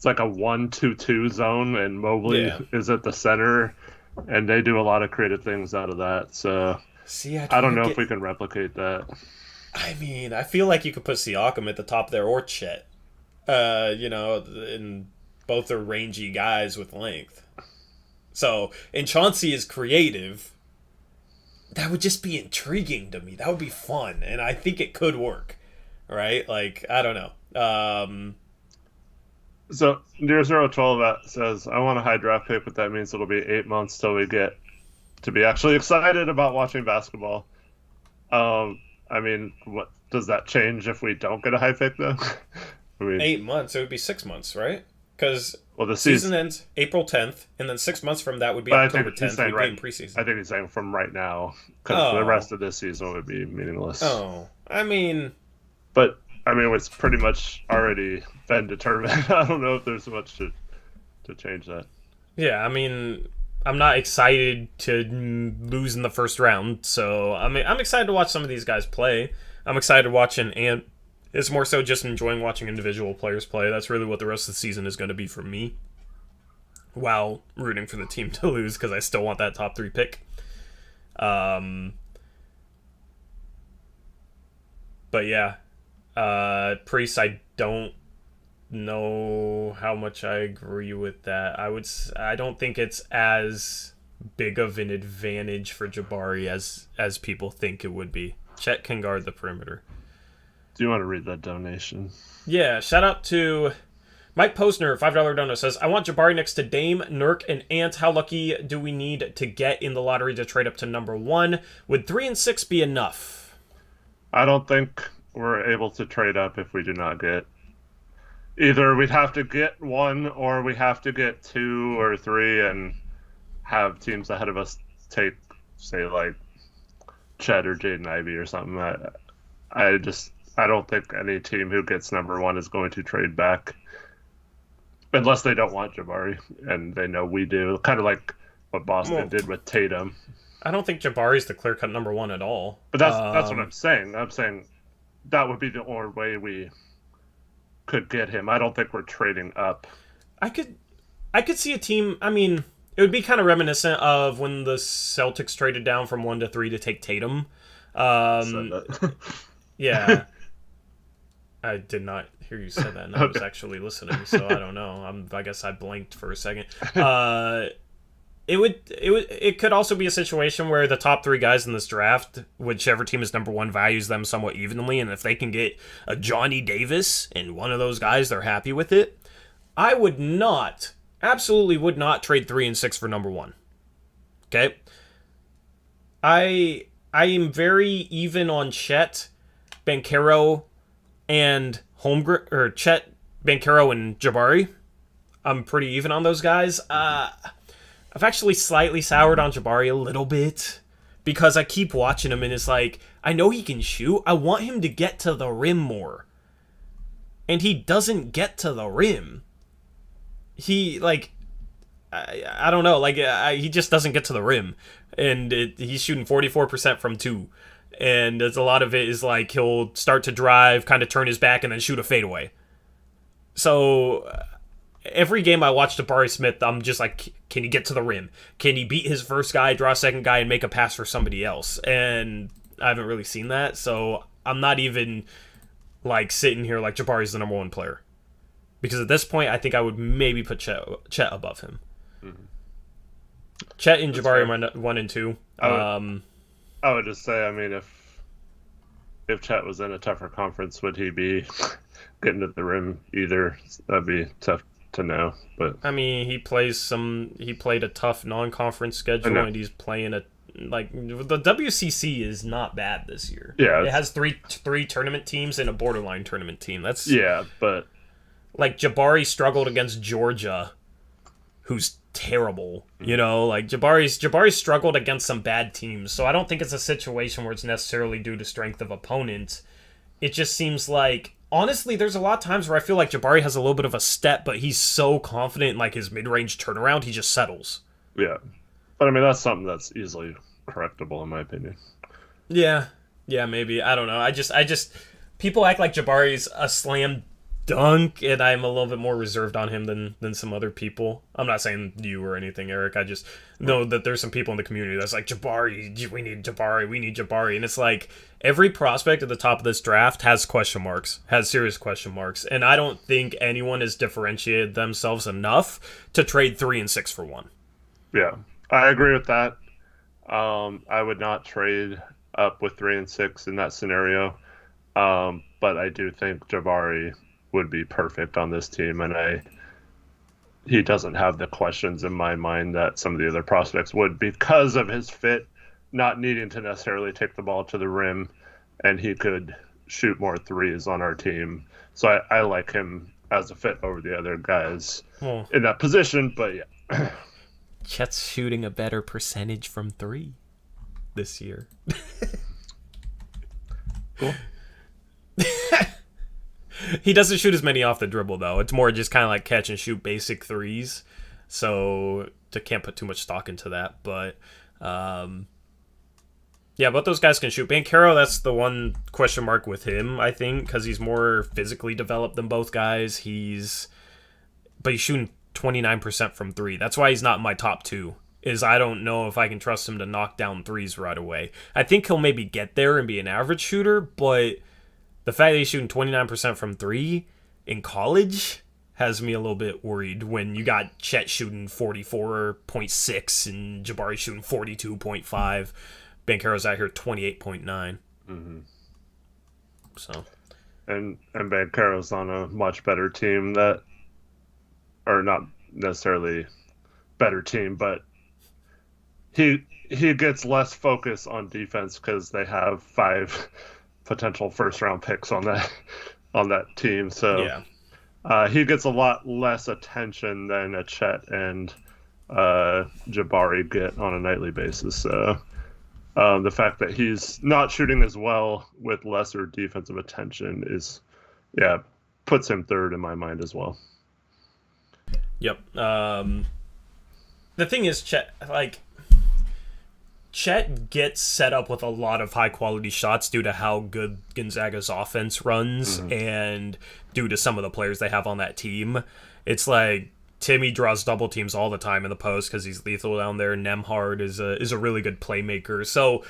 1-2-2 zone, and Mobley is at the center, and they do a lot of creative things out of that. So see, I don't know if we can replicate that. I mean, I feel like you could put Siakam at the top there or Chet. And both are rangy guys with length. So, and Chauncey is creative. That would just be intriguing to me. That would be fun, and I think it could work, right? Like, I don't know. So, Near012 says, I want a high draft pick, but that means it'll be 8 months till we get to be actually excited about watching basketball. I mean, what does that change if we don't get a high pick, though? I mean, 8 months? It would be 6 months, right? Because the season ends April 10th, and then 6 months from that would be October 10th. We'd be in preseason. I think he's saying from right now, because the rest of this season would be meaningless. Oh, I mean... But, I mean, it's pretty much already been determined. I don't know if there's much to change that. Yeah, I mean, I'm not excited to lose in the first round, so I mean, I'm excited to watch some of these guys play. I'm excited watching Ant. It's more so just enjoying watching individual players play. That's really what the rest of the season is going to be for me. While rooting for the team to lose, because I still want that top 3 pick. Um, but yeah, Priest, I don't know how much I agree with that. I don't think it's as big of an advantage for Jabari as people think it would be. Chet can guard the perimeter. Do you want to read that donation? Yeah, shout out to Mike Posner, $5 donor, says, I want Jabari next to Dame, Nurk, and Ant. How lucky do we need to get in the lottery to trade up to number 1? Would 3 and 6 be enough? I don't think we're able to trade up if we do not get. Either we'd have to get 1 or we have to get 2 or 3 and have teams ahead of us take, say, like Chet or Jaden Ivey or something. I don't think any team who gets number 1 is going to trade back. Unless they don't want Jabari, and they know we do. Kind of like what Boston did with Tatum. I don't think Jabari's the clear-cut number 1 at all. But that's what I'm saying. I'm saying that would be the only way we could get him. I don't think we're trading up. I could see a team. I mean, it would be kind of reminiscent of when the Celtics traded down from 1 to 3 to take Tatum. Yeah. I did not hear you say that, and I was actually listening, so I don't know. I guess I blanked for a second. It could also be a situation where the top 3 guys in this draft, whichever team is number 1, values them somewhat evenly, and if they can get a Johnny Davis and one of those guys, they're happy with it. I absolutely would not trade 3 and 6 for number 1. Okay? I am very even on Chet, Banchero, and Chet, Banchero, and Jabari. I'm pretty even on those guys. I've actually slightly soured on Jabari a little bit because I keep watching him and it's like, I know he can shoot. I want him to get to the rim more. And he doesn't get to the rim. He, like, I don't know. Like, he just doesn't get to the rim. And he's shooting 44% from 2. And a lot of it is like he'll start to drive, kind of turn his back, and then shoot a fadeaway. So every game I watch Jabari Smith, I'm just like, can he get to the rim? Can he beat his first guy, draw a second guy, and make a pass for somebody else? And I haven't really seen that, so I'm not even like sitting here like Jabari's the number 1 player. Because at this point, I think I would maybe put Chet above him. Mm-hmm. Chet and Jabari are my 1 and 2. I would just say, I mean, if Chet was in a tougher conference, would he be getting to the rim either? That'd be tough to know. But I mean, he played a tough non-conference schedule, and he's playing the WCC is not bad this year. Yeah, it has three tournament teams and a borderline tournament team. That's but like Jabari struggled against Georgia, who's terrible. You know, like Jabari struggled against some bad teams, so I don't think it's a situation where it's necessarily due to strength of opponent. It just seems like, honestly, there's a lot of times where I feel like Jabari has a little bit of a step, but he's so confident in like his mid-range turnaround, he just settles. Yeah, but I mean that's something that's easily correctable in my opinion. Yeah, maybe, I don't know. I just people act like Jabari's a slam dunk, and I'm a little bit more reserved on him than some other people. I'm not saying you or anything, Eric. I just know that there's some people in the community that's like, Jabari, we need Jabari. And it's like, every prospect at the top of this draft has serious question marks. And I don't think anyone has differentiated themselves enough to trade 3 and 6 for 1. Yeah, I agree with that. I would not trade up with 3 and 6 in that scenario. But I do think Jabari would be perfect on this team, and he doesn't have the questions in my mind that some of the other prospects would because of his fit, not needing to necessarily take the ball to the rim, and he could shoot more threes on our team. So I like him as a fit over the other guys in that position, but yeah. Chet's shooting a better percentage from 3 this year. Cool. He doesn't shoot as many off the dribble, though. It's more just kind of like catch and shoot basic threes. So I can't put too much stock into that. But yeah, both those guys can shoot. Banchero, that's the one question mark with him, I think, because he's more physically developed than both guys. But he's shooting 29% from 3. That's why he's not in my top 2 is I don't know if I can trust him to knock down threes right away. I think he'll maybe get there and be an average shooter, but the fact that he's shooting 29% from three in college has me a little bit worried when you got Chet shooting 44.6 and Jabari shooting 42.5. Banchero's out here 28.9. Mm-hmm. So, and Banchero's on a much better team or not necessarily better team, but he gets less focus on defense because they have 5 potential first round picks on that team. So yeah. He gets a lot less attention than a Chet and Jabari get on a nightly basis. So the fact that he's not shooting as well with lesser defensive attention puts him third in my mind as well. Yep. The thing is, Chet gets set up with a lot of high-quality shots due to how good Gonzaga's offense runs and due to some of the players they have on that team. It's like Timmy draws double teams all the time in the post because he's lethal down there. Nembhard is a really good playmaker. So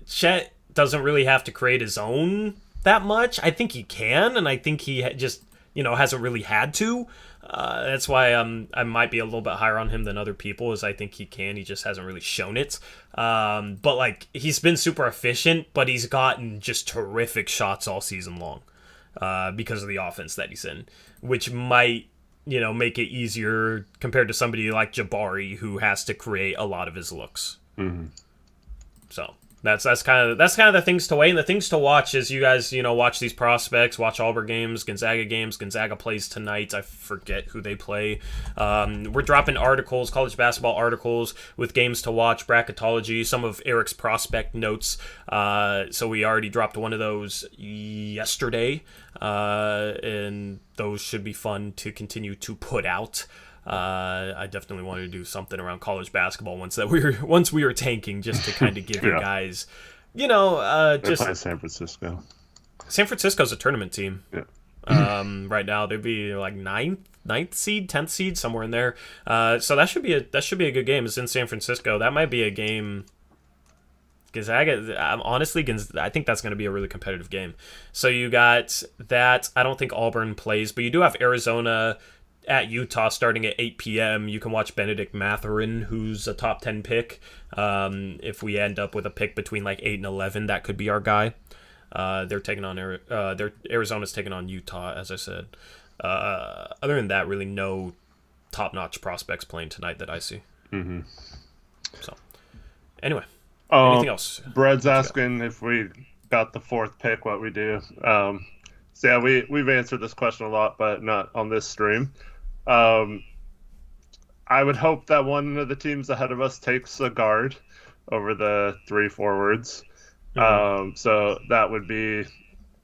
Chet doesn't really have to create his own that much. I think he can, and I think he just hasn't really had to. That's why I might be a little bit higher on him than other people, as I think he can. He just hasn't really shown it. But he's been super efficient, but he's gotten just terrific shots all season long because of the offense that he's in, which might make it easier compared to somebody like Jabari, who has to create a lot of his looks. Mm-hmm. So that's kind of the things to weigh, and the things to watch is you guys watch these prospects, watch Auburn games, Gonzaga games. Gonzaga plays tonight. I forget who they play. We're dropping articles, college basketball articles with games to watch, bracketology, some of Eric's prospect notes. So we already dropped one of those yesterday, and those should be fun to continue to put out. I definitely wanted to do something around college basketball once we were tanking, just to kind of give you guys, just play San Francisco. San Francisco's a tournament team. Yeah. Right now they'd be like ninth seed, 10th seed, somewhere in there. So that should be a good game. It's in San Francisco. That might be a game. Gonzaga, honestly, I think that's going to be a really competitive game. So you got that. I don't think Auburn plays, but you do have Arizona at Utah starting at 8 p.m. You can watch Benedict Mathurin, who's a top 10 pick. If we end up with a pick between like 8 and 11, that could be our guy. They're taking on Arizona's taking on Utah, as I said. Other than that, really no top-notch prospects playing tonight that I see. Mm-hmm. So, anyway, anything else? Brett's asking if we got the 4th pick, what we do. So yeah, we've answered this question a lot, but not on this stream. I would hope that one of the teams ahead of us takes a guard over the 3 forwards. Mm-hmm. So that would be,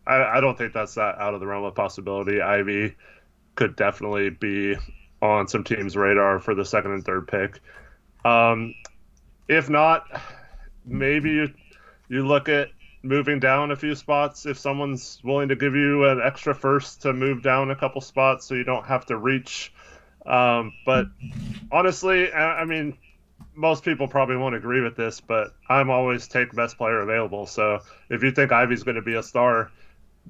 I don't think that's that out of the realm of possibility. Ivy could definitely be on some teams' radar for the 2nd and 3rd pick. If not, maybe you look at moving down a few spots if someone's willing to give you an extra first to move down a couple spots so you don't have to reach. But honestly, I mean, most people probably won't agree with this, but I'm always take best player available. So if you think Ivy's going to be a star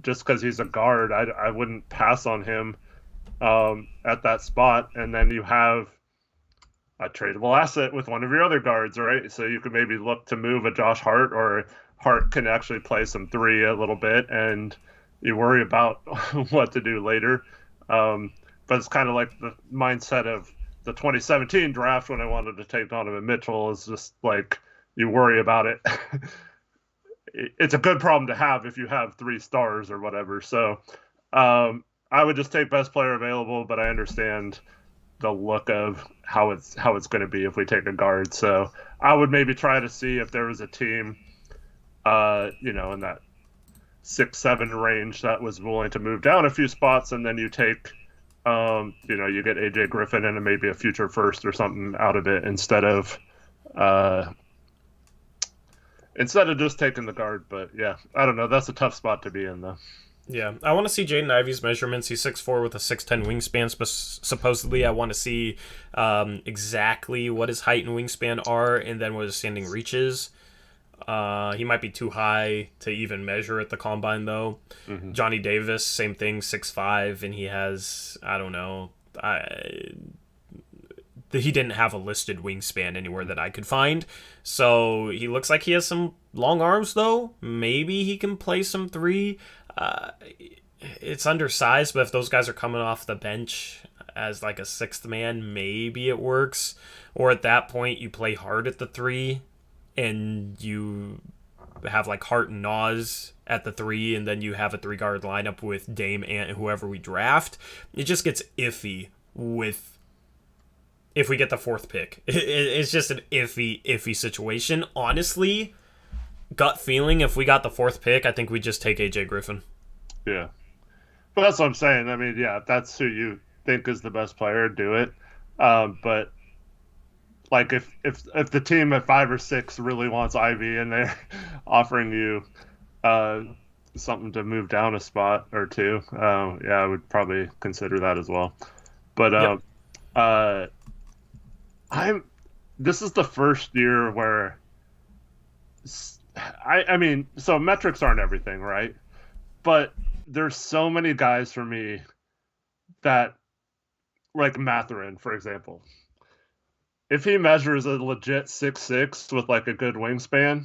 just because he's a guard, I wouldn't pass on him at that spot. And then you have a tradable asset with one of your other guards, right? So you could maybe look to move a Josh Hart, or Hart can actually play some 3 a little bit, and you worry about what to do later. But it's kind of like the mindset of the 2017 draft when I wanted to take Donovan Mitchell. Is just like you worry about it. It's a good problem to have if you have 3 stars or whatever. So I would just take best player available, but I understand the look of how it's going to be if we take a guard. So I would maybe try to see if there was a team in that 6-7 range that was willing to move down a few spots, and then you take, you get AJ Griffin and maybe a future first or something out of it instead of just taking the guard. But yeah, I don't know. That's a tough spot to be in, though. Yeah, I want to see Jaden Ivey's measurements. He's 6'4" with a 6'10" wingspan. Supposedly, I want to see exactly what his height and wingspan are, and then what his standing reach is. He might be too high to even measure at the combine, though. Mm-hmm. Johnny Davis, same thing, 6'5", and he has, I don't know, he didn't have a listed wingspan anywhere that I could find. So he looks like he has some long arms, though. Maybe he can play some three. It's undersized, but if those guys are coming off the bench as like a sixth man, maybe it works. Or at that point, you play hard at the three, and you have like Hart and Nas at the three, and then you have a three-guard lineup with Dame and whoever we draft. It just gets iffy with if we get the fourth pick. It's just an iffy situation. Honestly, gut feeling, if we got the fourth pick, I think we just take AJ Griffin. Yeah. But that's what I'm saying. I mean, yeah, if that's who you think is the best player, do it. But like if the team at 5 or 6 really wants Ivy and they're offering you something to move down a spot or two, yeah, I would probably consider that as well. But this is the first year where I mean, so metrics aren't everything, right? But there's so many guys for me that, like Mathurin, for example. If he measures a legit 6'6" with like a good wingspan,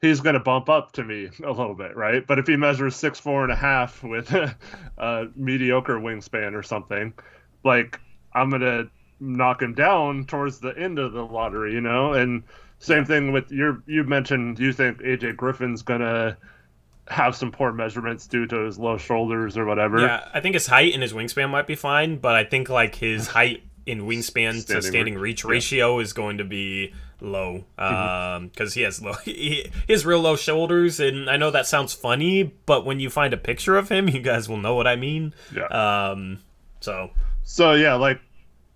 he's going to bump up to me a little bit, right? But if he measures 6'4.5" with a mediocre wingspan or something, like I'm going to knock him down towards the end of the lottery, you know? And same thing with you mentioned you think AJ Griffin's going to have some poor measurements due to his low shoulders or whatever. Yeah, I think his height and his wingspan might be fine, but I think like his height in wingspan to standing reach ratio is going to be low because he has he has real low shoulders, and I know that sounds funny, but when you find a picture of him, you guys will know what I mean. Yeah. So yeah, like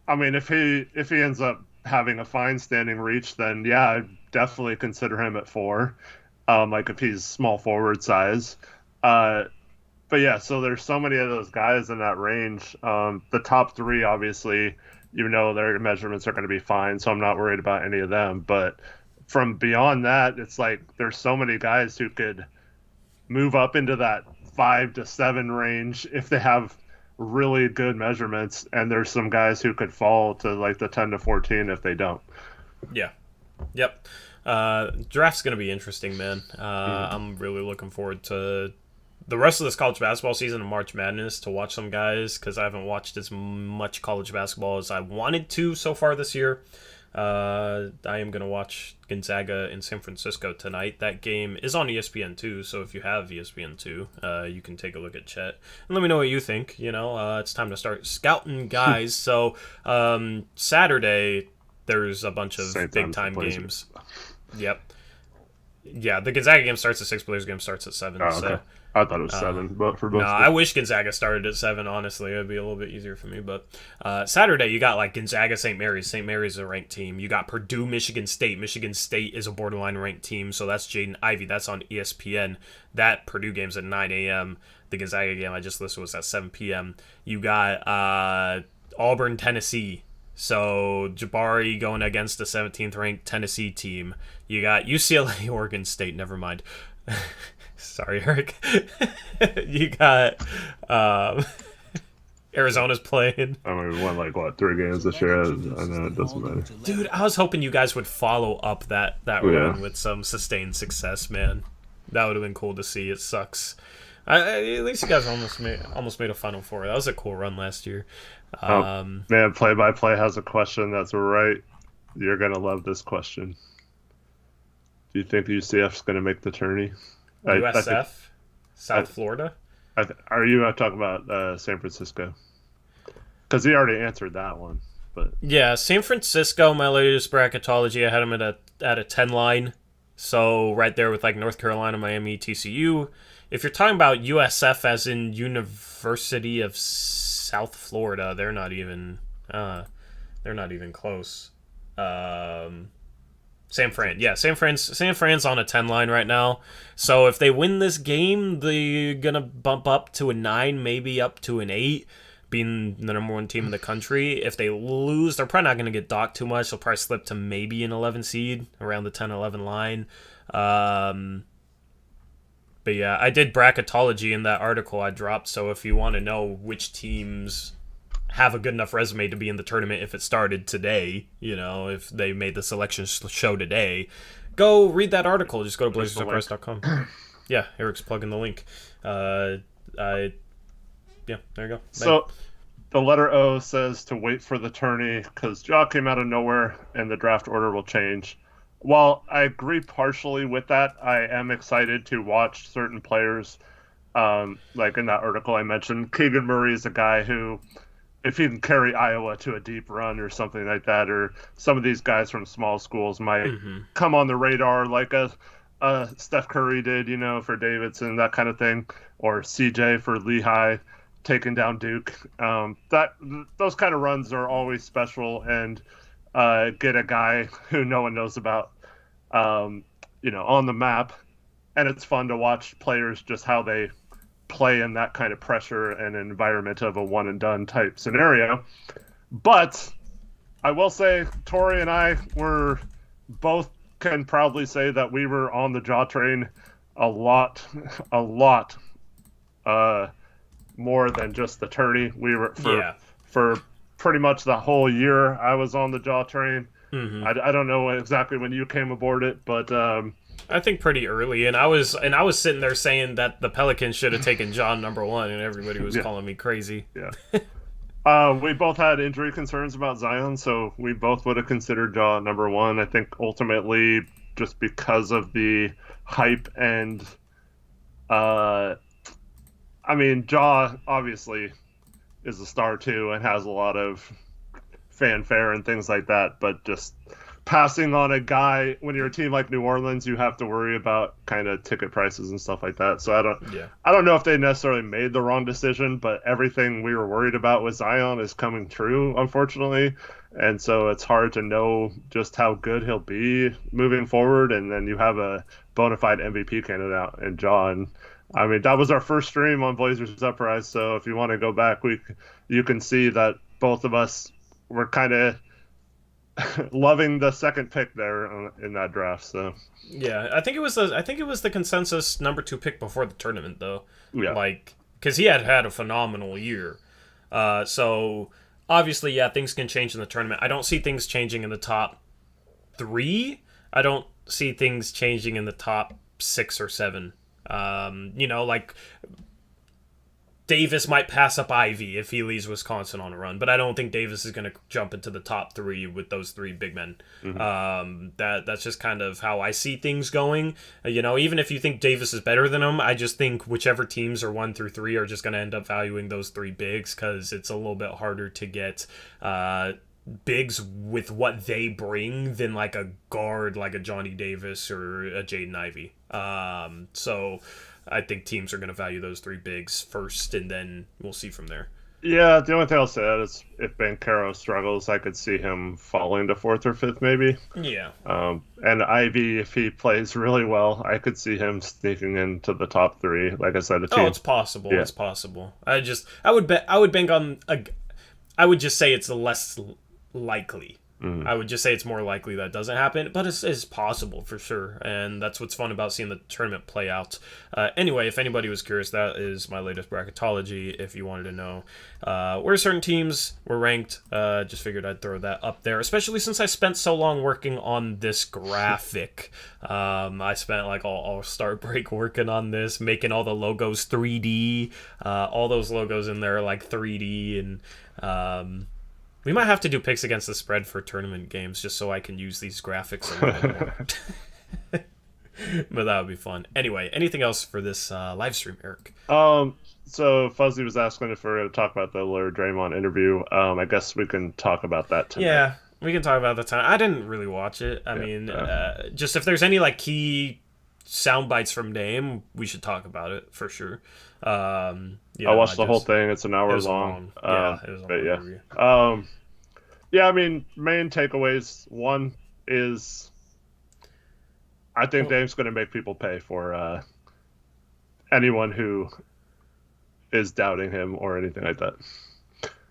I mean, if he ends up having a fine standing reach, then yeah, I'd definitely consider him at 4. Like if he's small forward size. But yeah, so there's so many of those guys in that range. The top 3, obviously, you know, their measurements are going to be fine, so I'm not worried about any of them. But from beyond that, it's like there's so many guys who could move up into that 5 to 7 range if they have really good measurements, and there's some guys who could fall to like the 10 to 14 if they don't. Yeah. Yep. Draft's going to be interesting, man. I'm really looking forward to the rest of this college basketball season and March Madness to watch some guys, because I haven't watched as much college basketball as I wanted to so far this year. I am going to watch Gonzaga in San Francisco tonight. That game is on ESPN2, so if you have ESPN2, you can take a look at Chet. And let me know what you think. You know, it's time to start scouting guys. So Saturday, there's a bunch of big-time games. Yep. Yeah, the Gonzaga game starts at 6, Blazers game starts at 7. Oh, okay. So, I thought it was 7, but for both. No, I wish Gonzaga started at 7, honestly. It would be a little bit easier for me. But Saturday, you got like Gonzaga, St. Mary's. St. Mary's is a ranked team. You got Purdue, Michigan State. Michigan State is a borderline ranked team, so that's Jaden Ivey. That's on ESPN. That Purdue game's at 9 a.m. The Gonzaga game I just listed was at 7 p.m. You got Auburn, Tennessee. So Jabari going against the 17th ranked Tennessee team. You got UCLA, Oregon State. Never mind. Sorry, Eric. You got Arizona's playing. I mean, we won like what 3 games this year. I know it doesn't matter. Dude, I was hoping you guys would follow up that run with some sustained success, man. That would have been cool to see. It sucks. At least you guys almost made a Final Four. That was a cool run last year. Man, Play-by-Play has a question that's right. You're going to love this question. Do you think UCF's going to make the tourney? USF? South Florida? Are you talking about San Francisco? Because he already answered that one. But yeah, San Francisco, my latest bracketology, I had him at a 10 line. So right there with like North Carolina, Miami, TCU. If you're talking about USF as in University of South Florida, they're not even close. San Fran. Yeah, San Fran's on a 10 line right now. So if they win this game, they're going to bump up to a 9, maybe up to an 8, being the number 1 team in the country. If they lose, they're probably not going to get docked too much. They'll probably slip to maybe an 11 seed, around the 10-11 line. But yeah, I did bracketology in that article I dropped, so if you want to know which teams have a good enough resume to be in the tournament if it started today, if they made the selection show today, go read that article. Just go to blazersuprise.com. Yeah, Eric's plugging the link. Yeah, there you go. So the letter O says to wait for the tourney because Ja came out of nowhere and the draft order will change. While I agree partially with that, I am excited to watch certain players. Like in that article I mentioned, Keegan Murray is a guy who, if he can carry Iowa to a deep run or something like that, or some of these guys from small schools might come on the radar like a Steph Curry did, for Davidson, that kind of thing, or CJ for Lehigh taking down Duke. Those kind of runs are always special, and get a guy who no one knows about, on the map, and it's fun to watch players just how they play in that kind of pressure and environment of a one and done type scenario. But I will say Tori and I were both can proudly say that we were on the Ja train a lot more than just the tourney. We were for pretty much the whole year I was on the Ja train. I don't know exactly when you came aboard it, but I think pretty early, and I was sitting there saying that the Pelicans should have taken John number 1, and everybody was calling me crazy. Yeah. We both had injury concerns about Zion, so we both would have considered Ja number 1. I think ultimately, just because of the hype and, Ja obviously is a star too and has a lot of fanfare and things like that, but just passing on a guy when you're a team like New Orleans, you have to worry about kind of ticket prices and stuff like that. So I don't know if they necessarily made the wrong decision, but everything we were worried about with Zion is coming true, unfortunately. And so it's hard to know just how good he'll be moving forward. And then you have a bona fide MVP candidate in John. I mean, that was our first stream on Blazers Uprise. So if you want to go back, you can see that both of us were kind of loving the second pick there in that draft. So yeah, I think it was the consensus number 2 pick before the tournament, though. Yeah, because he had a phenomenal year. So obviously, yeah, things can change in the tournament. I don't see things changing in the top 3. I don't see things changing in the top 6 or 7. Davis might pass up Ivy if he leaves Wisconsin on a run, but I don't think Davis is going to jump into the top 3 with those 3 big men. That's just kind of how I see things going. Even if you think Davis is better than him, I just think whichever teams are 1 through 3 are just going to end up valuing those 3 bigs because it's a little bit harder to get bigs with what they bring than like a guard like a Johnny Davis or a Jaden Ivey. So I think teams are going to value those 3 bigs first, and then we'll see from there. Yeah, the only thing I'll say is if Banchero struggles, I could see him falling to 4th or 5th maybe. Yeah. And Ivy, if he plays really well, I could see him sneaking into the top 3. Like I said, it's possible. Yeah. It's possible. I would just say it's less likely. I would just say it's more likely that doesn't happen, but it's possible for sure, and that's what's fun about seeing the tournament play out. Anyway, if anybody was curious, that is my latest bracketology. If you wanted to know where certain teams were ranked, just figured I'd throw that up there, especially since I spent so long working on this graphic. I spent like all start break working on this, making all the logos 3D, all those logos in there like 3D, and we might have to do picks against the spread for tournament games just so I can use these graphics a little bit more. But that would be fun. Anyway, anything else for this live stream, Eric? So Fuzzy was asking if we're going to talk about the Lillard Draymond interview. I guess we can talk about that tonight. Yeah, we can talk about the time. I didn't really watch it. I mean, just if there's any like key sound bites from Dame, we should talk about it for sure. I watched the whole thing. It's an hour long. It was a long I mean, main takeaways. One is I think Dame's going to make people pay for anyone who is doubting him or anything like that.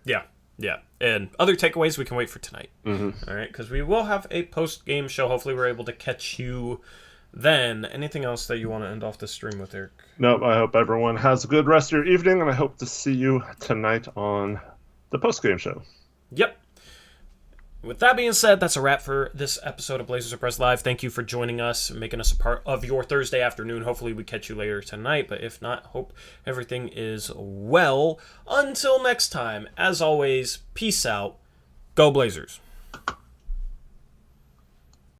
Yeah. Yeah. And other takeaways we can wait for tonight. Mm-hmm. All right, because we will have a post-game show. Hopefully we're able to catch you then. Anything else that you want to end off the stream with, Eric? Nope, I hope everyone has a good rest of your evening, and I hope to see you tonight on the post-game show. Yep. With that being said, that's a wrap for this episode of Blazers Uprise Live. Thank you for joining us, making us a part of your Thursday afternoon. Hopefully we catch you later tonight, but if not, hope everything is well. Until next time, as always, peace out. Go Blazers.